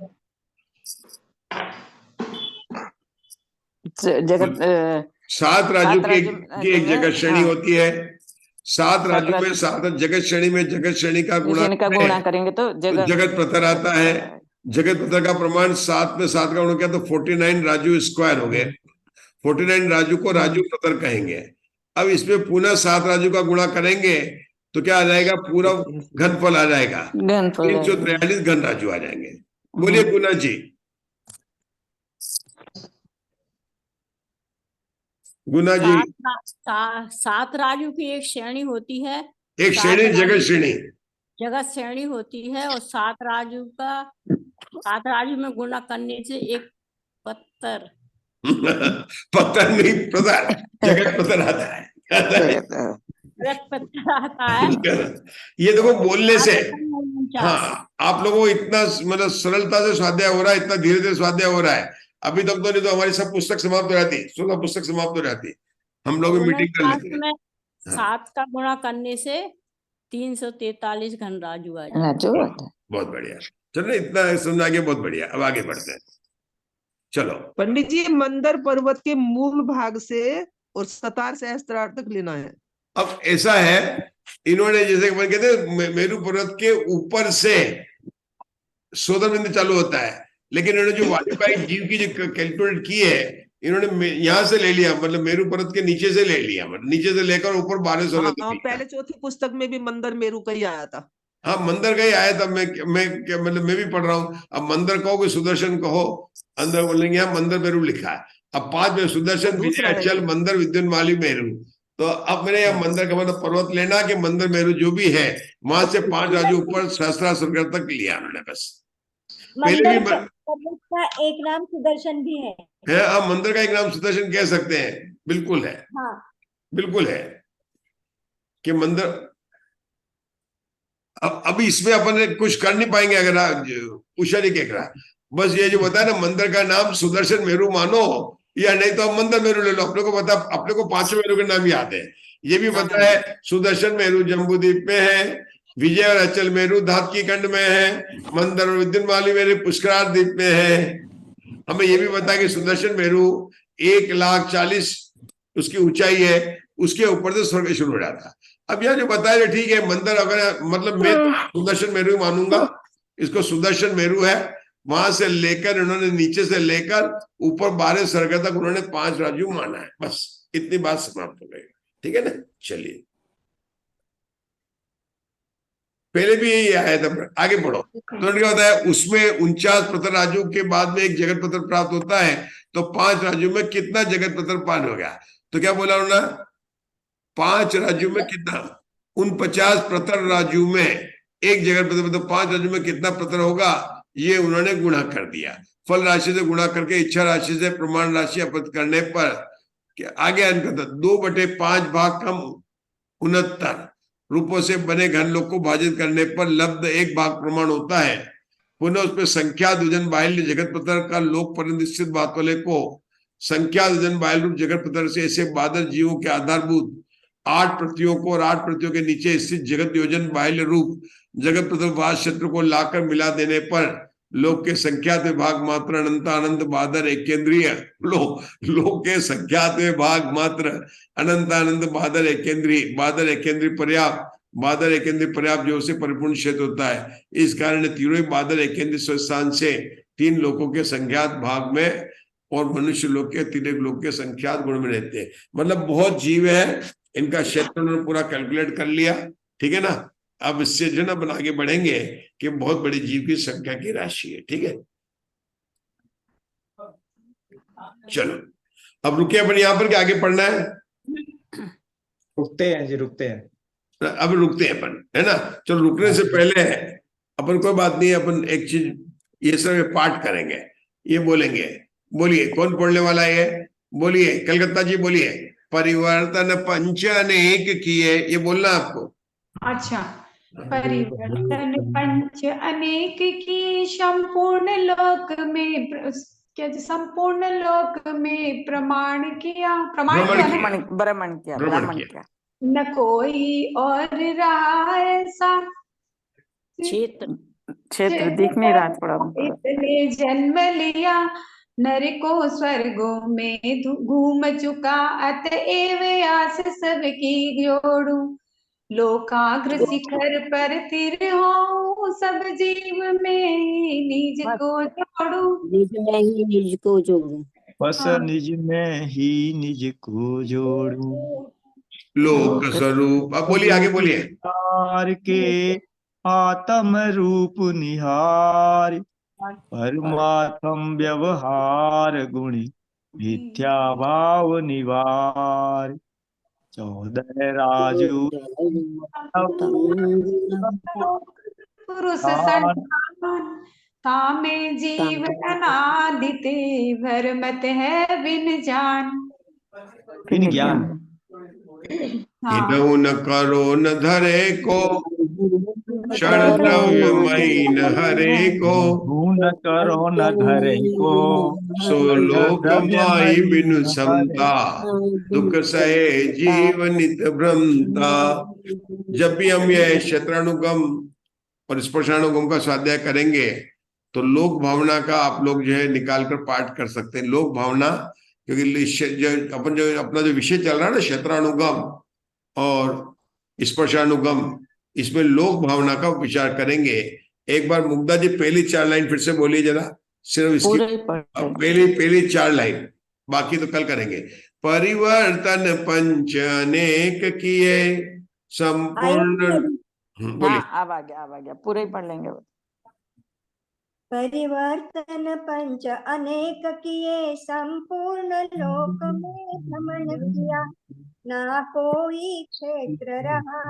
जगत 7 राजू की एक जगत श्रेणी होती है। 7 राजू में 7 जगत श्रेणी में जगत श्रेणी का गुणा करेंगे तो जगत पत्र आता है। जगत पत्र का प्रमाण 7 में 7 का गुणा किया तो 49 राजू स्क्वायर हो गए। 49 राजू को राजू पत्र कहेंगे। अब इसमें पुनः 7 राजू का गुणा करेंगे तो क्या आ जाएगा? पूरा घनफल आ जाएगा। 343 घन राजू आ जाएंगे। बोलिए गुना जी। गुना जी। 7 राजू की एक श्रेणी होती है। एक श्रेणी जगत श्रेणी होती है और 7 राजू में गुणा करने से एक पत्थर पत्थर नहीं, पत्थर जगत पत्थर आता है। ये देखो बोलने से, हाँ आप लोगों को इतना मतलब सरलता से स्वाध्याय हो रहा है, इतना धीरे धीरे स्वाध्याय हो रहा है। अभी तक तो नहीं तो हमारी सब पुस्तक समाप्त हो जाती, 16 पुस्तक समाप्त हो जाती, हम लोग मीटिंग कर लेते हैं। 7 का गुणा करने से 343 घन राजू आ जाए। बहुत बढ़िया। चलो इतना समझ गया, बहुत बढ़िया। अब आगे बढ़ते हैं। चलो पंडित जी, मंदर पर्वत के मूल भाग से और सतार सहस्त्रार तक लेना है। अब ऐसा है, इन्होंने जैसे कहते हैं मेरू पर्वत के ऊपर से सोदर बिंदु चालू होता है, लेकिन इन्होंने जो वायुकाई जीव की जो कैलकुलेट की है, इन्होंने यहाँ से ले लिया, मतलब मेरू पर्वत के नीचे से ले लिया, मतलब नीचे से लेकर ऊपर 1200। पहले चौथी पुस्तक में भी मंदर मेरू का ही आया था। हाँ मंदिर का ही आया था। मतलब मैं भी पढ़ रहा हूँ। अब मंदिर कहो कि सुदर्शन कहो, अंदर बोलेंगे यहाँ मंदिर मेरू लिखा है। अब 5 में सुदर्शन विजय अचल मंदिर विद्युन्माली मेरू। तो अब मैंने यहाँ मंदिर का मतलब पर्वत लेना कि मंदिर मेरू जो भी है वहां से 5 राजू ऊपर सहस्त्रार तक लिया उन्होंने। बस पहले भी का एक नाम सुदर्शन भी है। आप मंदिर का एक नाम सुदर्शन कह सकते हैं। बिल्कुल है। हाँ बिल्कुल है कि मंदिर। अब इसमें अपन कुछ कर नहीं पाएंगे अगर उषा नहीं कह रहा। बस ये जो बताया ना, मंदिर का नाम सुदर्शन मेरू मानो या नहीं तो मंदिर मेरू ले लो। अपने को पता, अपने को 5 मेरू के नाम याद है। ये भी पता है सुदर्शन मेरू जम्बूद्वीप में है, विजय और अचल मेरू धातकी खंड में है, मंदिर और विद्युन्माली मेरू पुष्करार द्वीप में है। हमें ये भी पता है कि सुदर्शन मेरू 1,40,000 उसकी ऊंचाई है, उसके ऊपर से स्वर्ग शुरू हो जाता है। अब यह जो बताया ठीक है, मंदिर अगर मतलब मैं सुदर्शन मेरू मानूंगा, इसको सुदर्शन मेरू है। वहां से लेकर इन्होंने नीचे से लेकर ऊपर 12 स्वर्ग तक उन्होंने 5 राजू माना है। बस इतनी बात समाप्त हो गई। ठीक है ना? चलिए पहले भी यही आया था, आगे बढ़ो। तो क्या होता है उसमें 49 पत्र राजू के बाद में एक जगत पत्र प्राप्त होता है। तो 5 राजू में कितना जगत पत्र पान हो गया? तो क्या बोला उन्होंने? 5 राजू में कितना? 49 प्रतर राजू में एक जगत पत्र, मतलब 5 राजू में कितना प्रतर होगा ये उन्होंने गुणा कर दिया। फल राशि से गुणा करके इच्छा राशि से प्रमाण राशि अपत करने पर आगे अंक 2/5 भाग कम 69 रूपों से बने घन लोक को भाजित करने पर लब्ध 1 भाग प्रमाण होता है। पुनः उसमें संख्या दुजन बाह्य जगत पत्र का लोक पर निश्चित बात वाले को संख्या दुजन बाह्य रूप जगत पत्र से ऐसे बादल जीवों के आधारभूत 8 प्रतियों को और 8 प्रतियों के नीचे स्थित जगत योजन बाह्य रूप जगत पत्र वास क्षेत्र को लाकर मिला देने पर लोक के संख्यात भाग मात्र अनंत अनंत बादर एक केंद्रीय लोक के संख्यात भाग मात्र अनंत अनंत बादर एक केंद्रीय पर्याप्त बादर एक केंद्रीय पर्याप्त जो से परिपूर्ण क्षेत्र होता है। इस कारण तीनों ही बादर एक केंद्रीय स्थान से 3 लोकों के संख्यात भाग में और मनुष्य लोक के 3 लोक के संख्यात गुण में रहते हैं। मतलब बहुत जीव है, इनका क्षेत्र उन्होंने पूरा कैलकुलेट कर लिया। ठीक है ना? अब इससे जो ना आगे बढ़ेंगे कि बहुत बड़ी जीव की संख्या की राशि है। ठीक है, चलो अब रुके अपन यहाँ पर, क्या आगे पढ़ना है? रुकते हैं जी, रुकते हैं। अब रुकते हैं अपन, है ना? चलो रुकने से पहले अपन कोई बात नहीं, अपन एक चीज ये सब पाठ करेंगे, ये बोलेंगे। बोलिए, कौन पढ़ने वाला है? बोलिए कलकत्ता जी, बोलिए। परिवर्तन पंच अनेक किए, ये बोलना आपको। अच्छा, परिवर्तन पंच अनेक की संपूर्ण लोक में क्या संपूर्ण लोक में प्रमाण किया, भ्रमण किया। न कोई और रहा ऐसा क्षेत्र दिख नहीं रहा थोड़ा। इतने जन्म लिया नर को स्वर्गों में घूम चुका, अतएव आस सबकी जोड़ू, लोकाग्र शिखर पर स्थिर हो, सब जीव में निज को जोड़ू। निज में ही निज को जोड़ू, बस निज में ही निज को जोड़ू, लोक स्वरूप। अब बोलिए, आगे बोलिए। निहार के आत्म रूप निहार, परमात्म व्यवहार गुणी, मिथ्या भाव निवार, 14 राजू पुरुष संतान तामे जीवन अनादिते, भरमत है बिन जान। बिन ज्ञान। इनहु न करो न धरे को, शरणव्य मई न हरे को, न करो न धरे को, सो लोक माई बिनु समता, दुख सहे जीव नित भ्रमता। जब भी हम ये क्षेत्रानुगम और स्पर्शानुगम का स्वाध्याय करेंगे तो लोक भावना का आप लोग जो है निकाल कर पाठ कर सकते हैं। लोक भावना, क्योंकि अपन जो अपना जो विषय चल रहा है ना, क्षेत्रानुगम और स्पर्शानुगम, इसमें लोक भावना का विचार करेंगे। एक बार मुग्धा जी पहली 4 लाइन फिर से बोलिए जरा, सिर्फ इसकी पहली 4 लाइन, बाकी तो कल करेंगे। परिवर्तन पंच अनेक किए संपूर्ण। बोलिए। अब आ गया, पूरा ही पढ़ लेंगे। परिवर्तन पंच अनेक किए संपूर्ण लोक में भ्रमण किया, ना कोई क्षेत्र रहा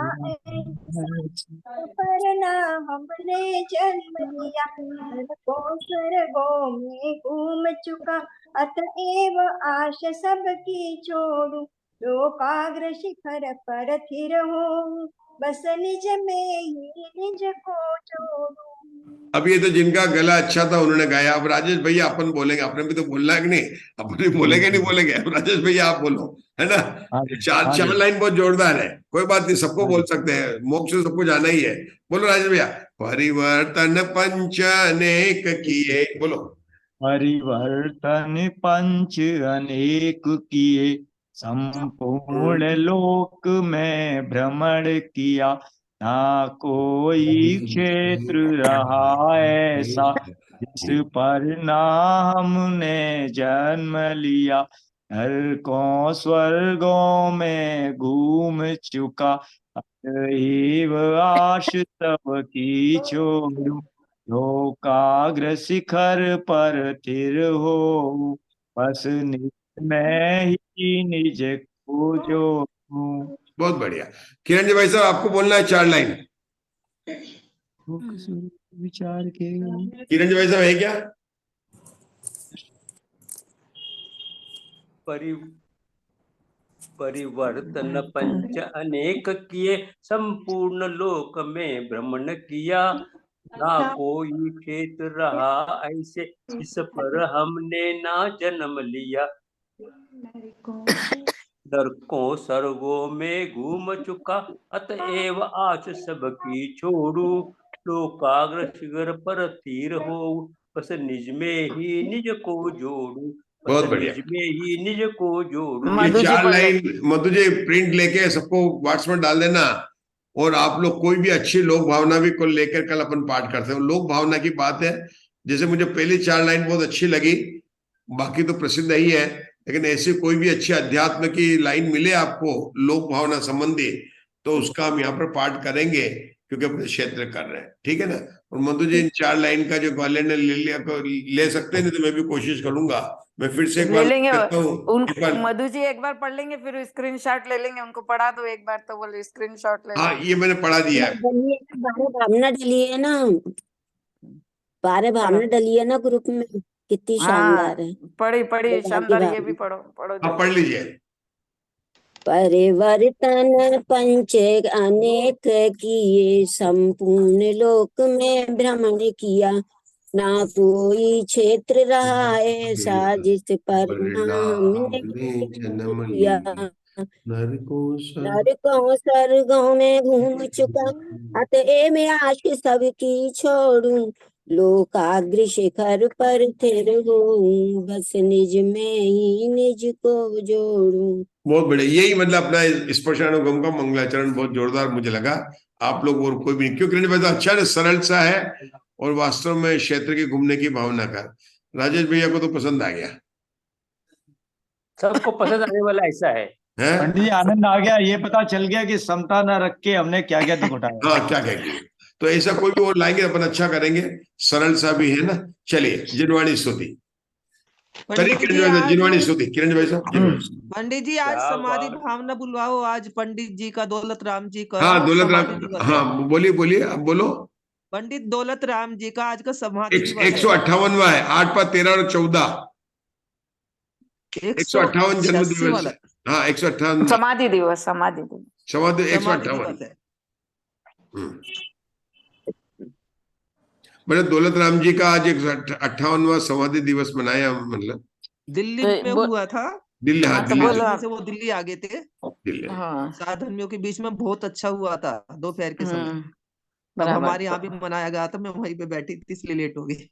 पर ना हमने जन्म लिया, को स्वर्गों में घूम चुका, अतएव आश सबकी छोड़ू, लोकाग्र शिखर पर स्थिर हो, बस निज में ही निज को जोड़ू। अब ये तो जिनका गला अच्छा था उन्होंने गाया। अब राजेश भैया अपन बोलेंगे, अपने भी तो बोलना है कि नहीं? अपन भी बोलेंगे नहीं बोलेंगे? अब राजेश भैया आप बोलो, है ना? 4 लाइन बहुत जोरदार है, कोई बात नहीं, सबको बोल सकते हैं, मोक्ष से सबको जाना ही है। बोलो राजेश भैया। परिवर्तन पंच अनेक किए, बोलो। परिवर्तन पंच अनेक किए संपूर्ण लोक में भ्रमण किया, ना कोई क्षेत्र रहा ऐसा जिस पर ना हमने जन्म लिया, नरकों स्वर्गों में घूम चुका, अतएव आश सबकी छोड़ू, लोकाग्र शिखर पर स्थिर हो, बस निज में ही निज को जोड़ू। बहुत बढ़िया। किरण जी भाई साहब, आपको बोलना है 4 लाइन। विचार के किरण जी भाई साहब है क्या? परिवर्तन पंच अनेक किए संपूर्ण लोक में भ्रमण किया, ना कोई क्षेत्र रहा ऐसे जिस पर हमने ना जन्म लिया, नरकों स्वर्गों में घूम चुका, अतएव आश सबकी छोड़ू, लोकाग्र शिखर पर स्थिर हो, बस निज में ही निज को जोड़ू, बहुत बढ़िया। निज में ही निज को जोड़ू। ये 4 लाइन मधु जी प्रिंट लेके सबको व्हाट्सएप में डाल देना। और आप लोग कोई भी अच्छी लोक भावना भी को लेकर कल अपन पाठ करते हैं। लोक भावना की बात है, जैसे मुझे पहली 4 लाइन बहुत अच्छी लगी, बाकी तो प्रसिद्ध ही है, लेकिन ऐसी कोई भी अच्छी अध्यात्म की लाइन मिले आपको लोक भावना संबंधी, तो उसका हम यहाँ पर पाठ करेंगे, क्योंकि अपने क्षेत्र कर रहे हैं, ठीक है ना? और मधु जी इन 4 लाइन का जो ग्वालियर ने ले लिया ले सकते हैं, नहीं तो मैं भी कोशिश करूंगा। मैं फिर से एक बार कहता हूँ, मधु जी एक बार पढ़ लेंगे, फिर स्क्रीनशॉट ले लेंगे, उनको पढ़ा दो एक बार तो बोले स्क्रीनशॉट ले। हाँ, ये मैंने पढ़ा दिया है। भावना डली है ना, पारे भावना डली है ना ग्रुप में, कितनी शानदार है। पढ़ी आगे शानदार, ये भावना। भी पढ़ो पढ़ो आप पढ़ लीजिए। परिवर्तन पंच अनेक किए, संपूर्ण लोक में भ्रमण किया, ना कोई क्षेत्र रहा ऐसा जिस पर नाम ने जन्म किया। नरकों नरकों स्वर्गों में घूम चुका, अतः मैं आशिक सबकी छोड़ूं, लोकाग्र शिखर पर स्थिर हूँ, बस निज में ही निज को जोड़ूं। बहुत बढ़िया। यही मतलब अपना स्पर्शानुगम का मंगलाचरण बहुत जोरदार मुझे लगा। आप लोग और कोई भी नहीं, क्योंकि अच्छा है, सरल सा है और वास्तव में क्षेत्र के घूमने की भावना का। राजेश भैया को तो पसंद आ गया, सबको पसंद आने वाला ऐसा है। पंडित जी आनंद आ गया, ये पता चल गया कि समता न रख के हमने क्या क्या दुख उठाया। हाँ, क्या क्या किया। तो ऐसा कोई भी और लाएंगे अपन अच्छा करेंगे, सरल सा भी है ना। चलिए, जिनवाणी स्तुति। जिनवाणी स्तुति किरण भाई साहब। पंडित जी आज क्या समाधि बात। भावना बुलवाओ, आज पंडित जी का, दौलत राम जी का हाँ, दौलत समाधि राम, दिवस है। हाँ बोलिए बोलिए, अब बोलो। पंडित दौलत राम जी का आज का समाधि दिवस है। 158वां है, 8 × 13 और 14, 158 जन्म 186 दिवस वाला है। हाँ, 158 समाधि दिवस, समाधि दिवस। समाधि समाधि 158। दिवस है। मतलब दौलत राम जी का आज 158वां समाधि दिवस मनाया, मतलब दिल्ली तो में हुआ था। दिल्ली, हाँ हाँ, तो दिल्ली बोलो से, आप। से वो दिल्ली आ गए थे। दिल्ली। हाँ, सात धर्मियों के बीच में बहुत अच्छा हुआ था दोपहर के समय। अब बराबर। हमारे यहाँ भी मनाया गया था, मैं वहीं पे बैठी थी इसलिए लेट हो गई।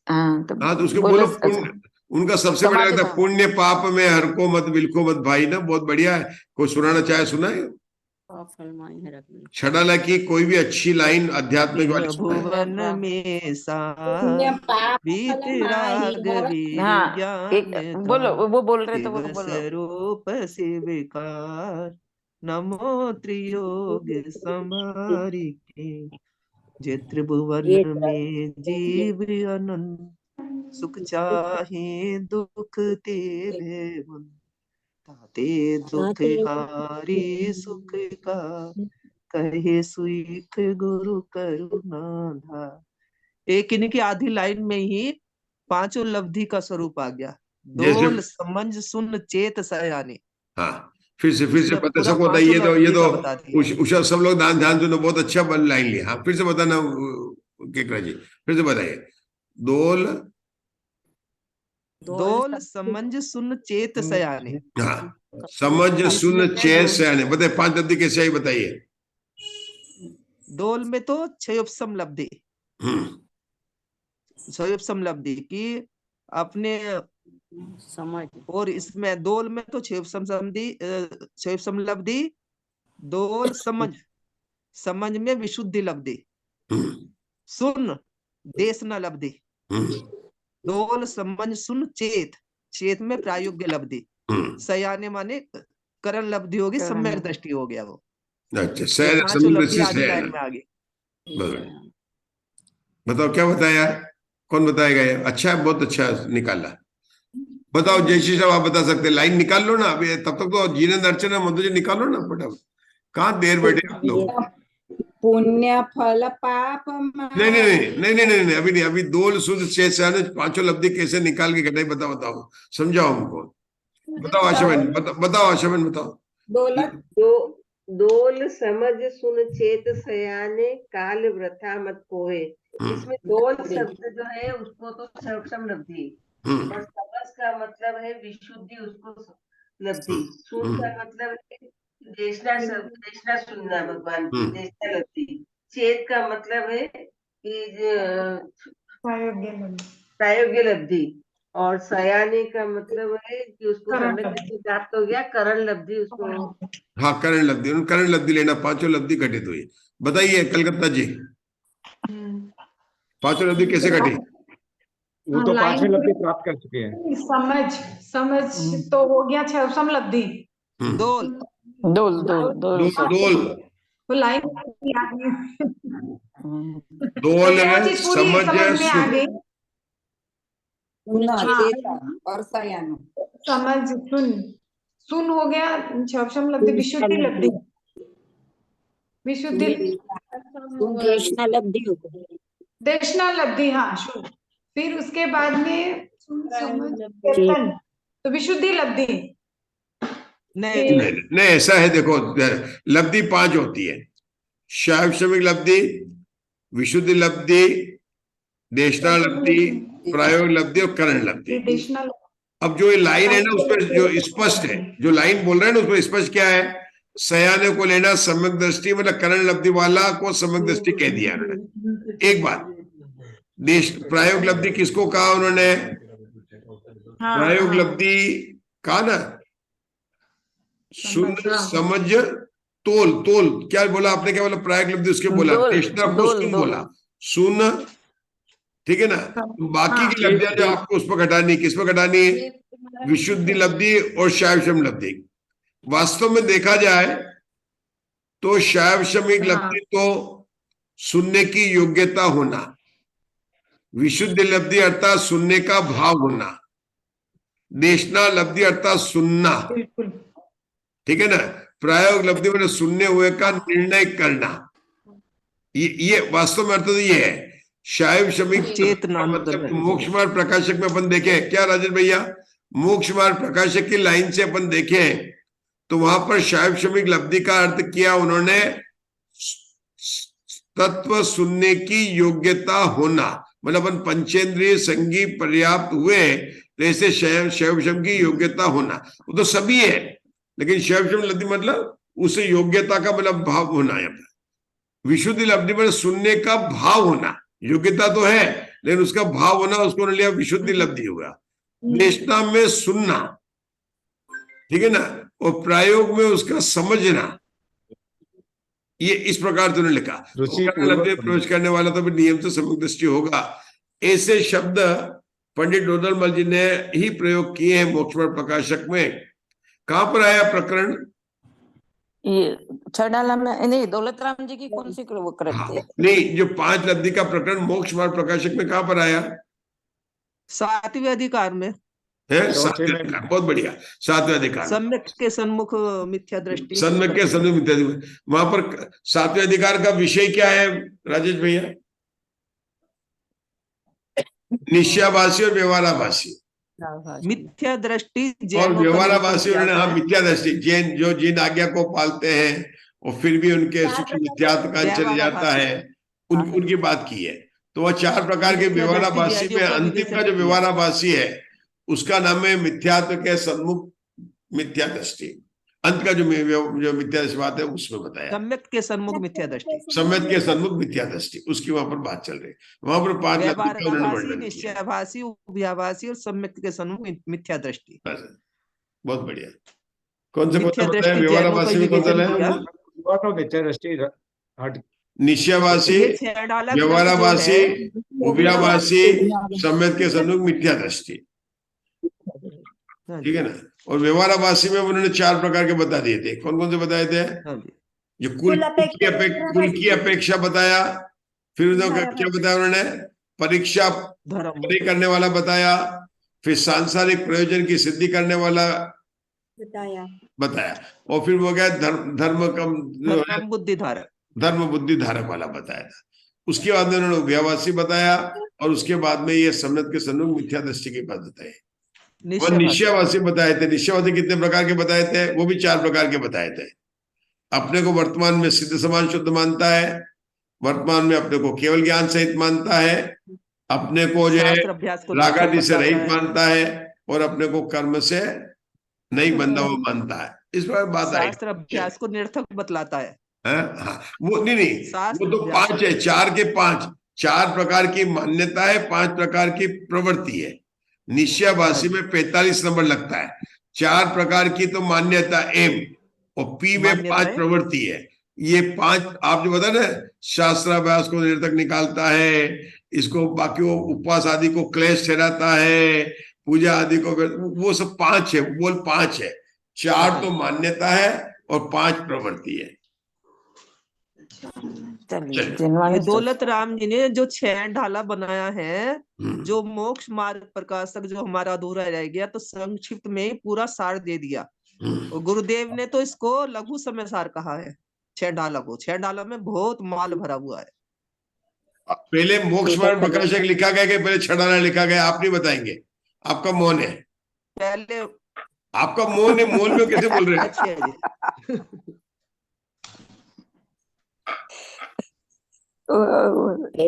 हाँ, हाँ, तो उसको बोलो। बोलो पुण्य, उनका सबसे बढ़िया समाधि था, भाव। पुण्य पाप में हर को मत बिलको मत भाई ना। बहुत बढ़िया है। कोई सुनाना चाहे सुनाए। छड़ाला की कोई भी अच्छी लाइन आध्यात्मिक वाली सुनाए। भुवन में पुण्य पाप बीत फल माही राघवीर हाँ, एक ज्ञान बोलो, वो बोल रहे तो वो शिव बोलो। स्वरूप शिवकार, नमो त्रियोग संभारी के, जे त्रिभुवन ये में जीव अनंत, सुख चाहे दुख ते भेवन, ताते दुख हारी सुख का, कहे सुख गुरु करुणा। एक इनकी आधी लाइन में ही पांचों लब्धि का स्वरूप आ गया। जैसे, डोल समझ सुन चेत सयानी। हाँ, फिर से इसमें पता पूरा सबको पांचों बताइए। ये लब्धि तो का बता दिया। उषा, सब लोग ध्यान सुनो, बहुत अच्छा लाइन लिया। हाँ, फिर से बताना केकरा जी, फिर से बताइए। दोल डोल समझ सुन चेत सयानी। हाँ, समझ सुन चेत सयानी। बताइए 5 लब्धि कैसे आई, बताइए। डोल में तो क्षयोपम लब्धि, क्षयोपम लब्धि की अपने समझ, और इसमें दोल में तो क्षयोपम लब्धि। दोल समझ, समझ में विशुद्धि लब्धि। सुन देश न लब्धि। दोल समझ सुन चेत, चेत में प्रायोग्य लब्धि। सयाने माने करण लब्धि होगी, सम्यक दृष्टि हो गया वो। अच्छा, ये सैन पांचों लब्धि से आधी लाइन में आ गई। बताओ क्या बताया, कौन बताएगा ये? अच्छा है, बहुत अच्छा निकाला। बताओ जयश्री साहब, आप बता सकते हैं? लाइन निकाल लो ना अभी, तब तक तो जिनेंद्र अर्चना मधु जी निकालो ना फटाफट। कहाँ देर बैठे आप लोग? पुण्य फल पाप नहीं नहीं नहीं नहीं नहीं नहीं, अभी नहीं। अभी दोल सुध शेष पांचों लब्धि कैसे निकाल के घटाई, बताओ बताओ, समझाओ हमको। बताओ आशा बहन, बताओ आशा बहन, बताओ। दौलत दोल समझ सुन चेत सयाने, काल वृथा मत कोहे। इसमें दोल शब्द जो है उसको तो सर्वक्षम लब्धि, और समझ का मतलब है विशुद्धि, उसको लब्धि। सुन का मतलब है देशना सुनना, भगवान की देशना लब्धि। चेत का मतलब है कि प्रायोग्य लब्धि, और सयाने का मतलब है कि उसको सम्यक दृष्टि प्राप्त हो गया, करण लब्धि उसको। हाँ, करण लब्धि, करण लब्धि लेना, पांचों लब्धि घटित हुई। बताइए कलकत्ता जी, पांचों लब्धि कैसे घटी? वो तो पांचवें लब्धि प्राप्त कर चुके हैं। समझ तो हो गया क्षयोपम लब्धि। दोल दोल दोल दोल दोल वो लाइन दोल समझ में आ गई। और सयानो समझ सुन हो गया क्षयोपम लब्धि, विशुद्धि लब्धि, विशुद्धि कृष्ण लब्धि हो गई। देशना लब्धि, हाँ शु। फिर उसके बाद में चेतन, तो विशुद्धि लब्धि। नहीं ऐसा है, देखो लब्धि 5 होती है। शैवशमिक लब्धि, विशुद्धि लब्धि, देशना लब्धि, प्रायोग लब्धि और करण लब्धि। अब जो ये लाइन है ना उसमें जो स्पष्ट है, जो लाइन बोल रहे हैं ना उसमें स्पष्ट क्या है, सयाने को लेना सम्यक दृष्टि, मतलब करण लब्धि वाला को सम्यक दृष्टि कह दिया उन्होंने। एक बात, देश प्रायोग लब्धि किसको कहा उन्होंने? प्रायोग लब्धि कहा ना, सुन समझ तोल। तोल क्या बोला आपने, क्या बोला? प्रायोग लब्धि उसके बोला, देशना को सुन बोला, सुन, ठीक है ना। तो बाकी की लब्धियां जो आपको उस पर घटानी, किस पर घटानी? विशुद्धि लब्धि और शैवशम लब्धि। वास्तव में देखा जाए तो शैवशमिक लब्धि तो सुनने की योग्यता होना, विशुद्धि लब्धि अर्थात सुनने का भाव होना, देशना लब्धि अर्थात सुनना, ठीक है ना। प्रायोग लब्धि मैंने सुनने हुए का निर्णय करना। ये वास्तव में अर्थ तो ये है। शैव शमिक चेतना मतलब मोक्ष मार्ग प्रकाशक में अपन देखे क्या राजेश भैया, मोक्ष मार्ग प्रकाशक की लाइन से अपन देखे तो वहां पर शैव शमिक लब्धि का अर्थ किया उन्होंने तत्व सुनने की योग्यता होना, मतलब अपन पंचेंद्रिय संगी पर्याप्त हुए तो ऐसे शैव शम की योग्यता होना। वो तो सभी है, लेकिन शैव शम लब्धि मतलब उसे योग्यता का मतलब भाव होना है। विशुद्धि लब्धि मतलब सुनने का भाव होना, योग्यता तो है लेकिन उसका भाव होना, उसको लिया विशुद्धि लब्धि होगा। देशना में सुनना, ठीक है ना, और प्रयोग में उसका समझना, ये इस प्रकार से उन्होंने लिखा। लब्धि प्रवेश करने वाला तो भी नियम से सम्यक दृष्टि होगा। ऐसे शब्द पंडित डोडलमल जी ने ही प्रयोग किए हैं मोक्ष मार्ग प्रकाशक में। कहां पर आया प्रकरण? ये छड़ाला में नहीं, दौलत राम जी की कौन सी वो करते हैं? नहीं, जो 5 लब्धि का प्रकरण मोक्ष मार्ग प्रकाशक में कहां पर आया? 7वें अधिकार में है, 7वें अधिकार। बहुत बढ़िया, 7वें अधिकार। सम्यक के सन्मुख मिथ्या दृष्टि, सम्यक के सन्मुख मिथ्या दृष्टि। वहां पर 7वें अधिकार का विषय क्या है राजेश भैया? निश्चयाभासी और व्यवहाराभासी। मिथ्या दृष्टि और व्यवहाराभासी उन्होंने, हाँ मिथ्या दृष्टि, जैन जो जिन आज्ञा को पालते हैं और फिर भी उनके सूक्ष्म मिथ्यात्व का चल जाता है, उनकी बात की है। तो वह 4 प्रकार के व्यवहाराभासी में अंतिम का जो व्यवहाराभासी है उसका नाम है मिथ्यात्व के सन्मुख मिथ्या दृष्टि। अंत का जो मिथ्या दृष्टि बात है उसमें बताया सम्यक के सन्मुख मिथ्या दृष्टि, सम्यक के सन्मुख मिथ्या दृष्टि, उसकी वहां पर बात चल रही है। वहां पर 5 लब्धि का उन्होंने वर्णन किया। निश्चयाभासी, उभयाभासी और सम्यक के सन्मुख मिथ्या दृष्टि। बहुत बढ़िया। कौन से बताया? व्यवहाराभासी में कौन सा है? निश्चयवासी, व्यवहाराभासी, उभयाभासी, सम्यक के सन्मुख मिथ्या दृष्टि, ठीक है ना। और व्यवहाराभासी में उन्होंने 4 प्रकार के बता दिए थे। कौन कौन से बताए थे? जो कुल की अपेक्षा बताया, फिर उन्होंने क्या बताया? उन्होंने परीक्षा करने वाला बताया, फिर सांसारिक प्रयोजन की सिद्धि करने वाला बताया, और फिर वो गया धर्म बुद्धि धारक वाला बताया था। उसके बाद में उन्होंने उभयाभासी बताया और उसके बाद में ये सम्यक के सन्मुख मिथ्या दृष्टि की बात बताई। निश्चयवासी बताए थे। निश्चयवासी कितने प्रकार के बताए थे? वो भी 4 प्रकार के बताए थे। अपने को वर्तमान में सिद्ध समान शुद्ध मानता है, वर्तमान में अपने को केवल ज्ञान सहित मानता है, अपने को जो है रागादि से रहित मानता है, और अपने को कर्म से नहीं बंधा हुआ मानता है। इस पर बात आई। शास्त्र अभ्यास को निरर्थक बतलाता है। हाँ, वो नहीं, वो तो 5 है, 4 के 5, 4 प्रकार की मान्यता है, 5 प्रकार की प्रवृत्ति है। निश्चयाभासी में 45 नंबर लगता है। 4 प्रकार की तो मान्यता एम, और पी में 5 प्रवृत्ति है। ये 5 आप जो बता ना, शास्त्राभ्यास को निरर्थक निकालता है, इसको बाकी वो उपवास आदि को क्लेश ठहराता है, पूजा आदि को, वो सब 5 है, बोल 5 है। 4 तो मान्यता है और 5 प्रवृत्ति है। दौलत राम जी ने जो 6 ढाला बनाया है, जो मोक्ष मार्ग प्रकाशक जो हमारा अधूरा रह गया, तो संक्षिप्त में पूरा सार दे दिया। और गुरुदेव ने तो इसको लघु समय सार कहा है। 6 ढाला को, 6 ढाला में बहुत माल भरा हुआ है। पहले मोक्ष मार्ग प्रकाशक लिखा गया कि पहले छड़ाला लिखा गया, आप नहीं बताएंगे? आपका मौन है, पहले आपका मौन है, मौन में कैसे बोल रहे हैं? अच्छा जी।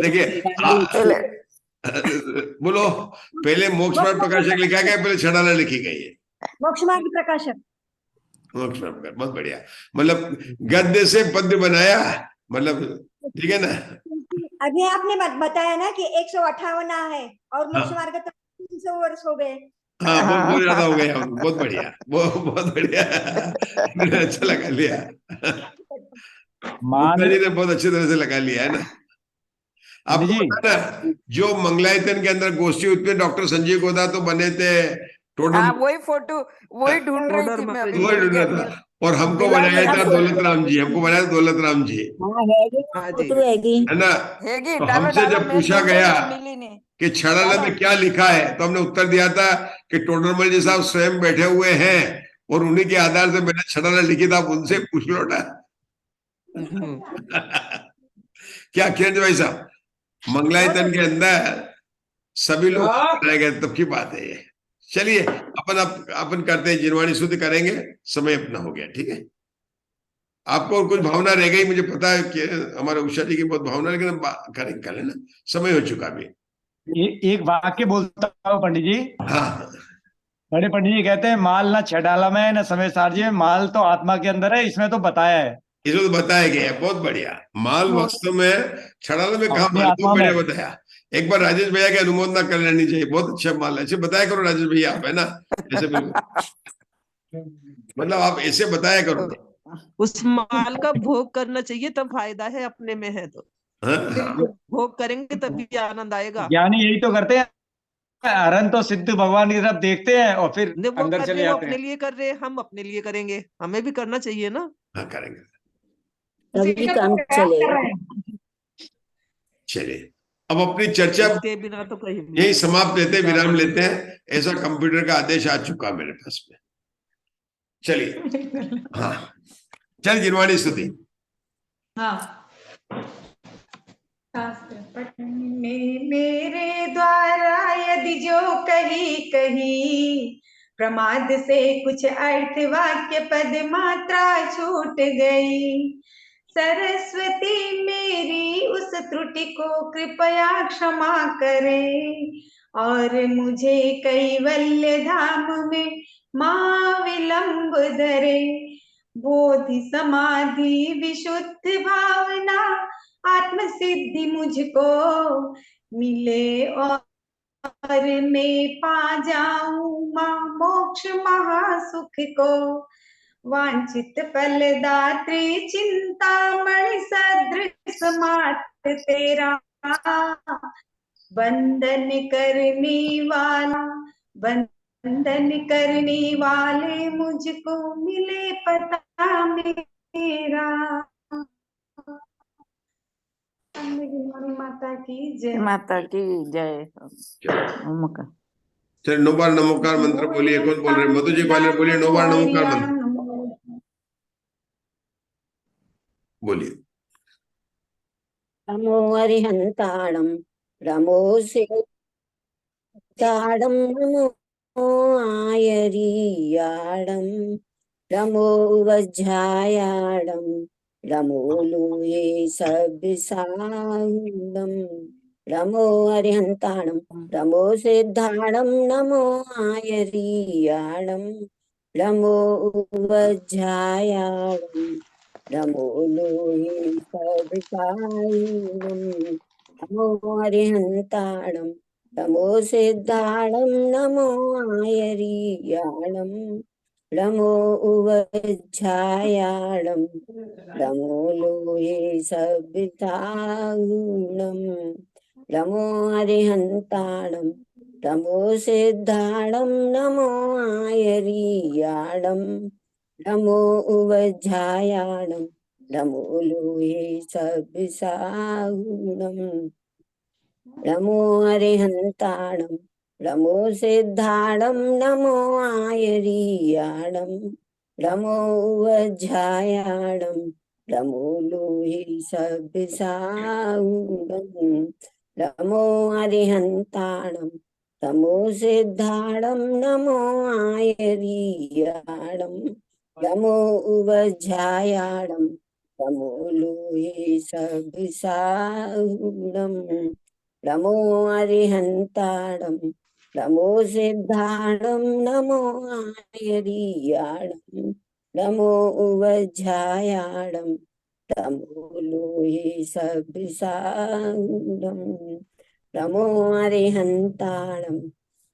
देखिए बोलो, पहले मोक्ष मार्ग प्रकाशक लिखा गया, पहले छड़ाला लिखी गई है? मोक्ष मार्ग प्रकाशक। मोक्ष मार्ग प्रकाशक, बहुत बढ़िया। मतलब गद्य से पद्य बनाया, मतलब ठीक है ना? अभी आपने बताया ना कि 158 है और मोक्ष मार्ग तो 300 वर्ष हो गए। हाँ, बहुत ज्यादा हो गया, बहुत बढ़िया, बहुत बढ़िया। अच्छा लगा लिया, मुक्ता जी ने बहुत अच्छी तरह से लगा लिया है ना। आपको पता ना, जो मंगलायतन के अंदर गोष्ठी हुई थी, डॉक्टर संजीव गोदा तो बने थे टोटल, हाँ वही फोटो वही ढूंढ रही थी मैं अभी, वही ढूंढ रहा था। और हमको बनाया था दौलत राम जी, हमको बनाया था दौलत राम जी, है ना? हैगी, तो डालो हमसे डालो, जब मैं पूछा ढूंढ गया रही थी, मिली नहीं। कि छड़ाला में क्या लिखा है, तो हमने उत्तर दिया था कि टोडरमल जी साहब स्वयं बैठे हुए हैं और उन्हीं के आधार से मैंने छड़ाला लिखी था, आप उनसे पूछ लो ना। क्या किरण भाई साहब, मंगलायतन के अंदर सभी लोग रह गए, तब की बात है ये। चलिए अपन करते हैं, जिनवाणी शुद्ध करेंगे, समय अपना हो गया, ठीक है? आपको और कुछ भावना रह गई, मुझे पता है कि हमारे उषा जी की बहुत भावना, लेकिन हम करेंगे, कर लेना, समय हो चुका अभी। एक वाक्य बोलता हूँ पंडित जी। हाँ, बड़े पंडित जी कहते हैं, माल ना छडाला में ना समय सारजी में, माल तो आत्मा के अंदर है, इसमें तो बताया है। इसमें तो बताया गया है, बहुत बढ़िया। माल वास्तव में छड़ाला में कहा, अपनी माल आत्मा बहुत बढ़िया में। बताया। एक बार राजेश भैया की अनुमोदना कर लेनी चाहिए, बहुत अच्छा माल है, ऐसे बताया करो राजेश भैया, आप है ना, ऐसे बिल्कुल, मतलब आप ऐसे बताया करो। उस माल का भोग करना चाहिए, तब फायदा है, अपने में है तो भोग करेंगे तभी आनंद आएगा। ज्ञानी यही तो करते हैं, हरण तो सिद्ध भगवान की तरफ देखते हैं और फिर वो अंदर कर चले रहे, वो जाते अपने हैं। लिए कर रहे, हम अपने लिए करेंगे, हमें भी करना चाहिए ना। हाँ, करेंगे, तभी काम चलेगा। चलिए अब अपनी चर्चा इसके बिना तो कहीं भी यही समाप्त लेते हैं, विराम लेते हैं, ऐसा कंप्यूटर का आदेश आ चुका मेरे पास में। चलिए, हाँ, चल जिनवाणी स्तुति। हाँ। शास्त्र पठन में मेरे द्वारा यदि जो कही कही, प्रमाद से कुछ अर्थ वाक्य पद मात्रा छूट गई, सरस्वती मेरी उस त्रुटि को कृपया क्षमा करे, और मुझे कैवल्य धाम में मां विलंब धरे। बोधि समाधि विशुद्ध भावना आत्म सिद्धि मुझको मिले, और मैं पा जाऊं मां मोक्ष महासुख को। वांछित फलदात्री चिंतामणि सदृश मात तेरा, बंधन करने वाला बंधन करने वाले मुझको मिले पता मेरा। माता की जय। माता की जय। चलिए 9 बार नमोकार मंत्र बोलिए। कौन बोल रहे? मधु जी ग्वालियर बोलिए 9 बार नमोकार मंत्र बोलिए। नमो अरिहंताणम नमो सिद्धाणम नमो आयरियाणम नमो वज्रायाणम नमो लोहे सब्साहुणम नमो अरिहंताणम नमो सिद्धाणम नमो आयरियाणम नमो वज्रायाणम नमो लोहे सब्साहुणम नमो अरिहंताणम नमो सिद्धाणम नमो आयरियाणम नमो उवज्झायाणम नमो लोहे सब्साहुणम नमो अरिहंताणम नमो सिद्धाणम नमो आयरियाणम नमो उवज्झायाणम नमो लोहे सब्साहुणम नमो अरिहंताणम नमो सिद्धाणम नमो आयरियाणम नमो वज्रायाणम नमो लोहि सविसाहुणम् नमो अरिहन्ताणम् नमो सिद्धाणम् नमो आयरीयाणम् नमो उवज्झायाणम् नमो लोहि सविसाहुणम् नमो अरिहन्ताणम् नमो सिद्धाणम् नमो आयरीयाणम् नमो उवज्झायाणम् नमो लोहि सविसाहुणम् नमो अरिहन्ताणम्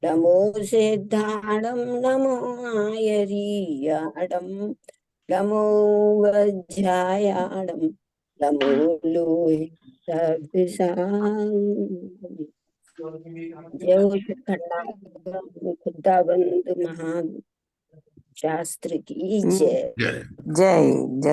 नमो सिद्धाणम् नमो आयरीयाणम् नमो वज्झायाणम् नमो लोहि सविसाहुणम्। जय हो खुदाबंद महान शास्त्र की जय। जय। जय जय।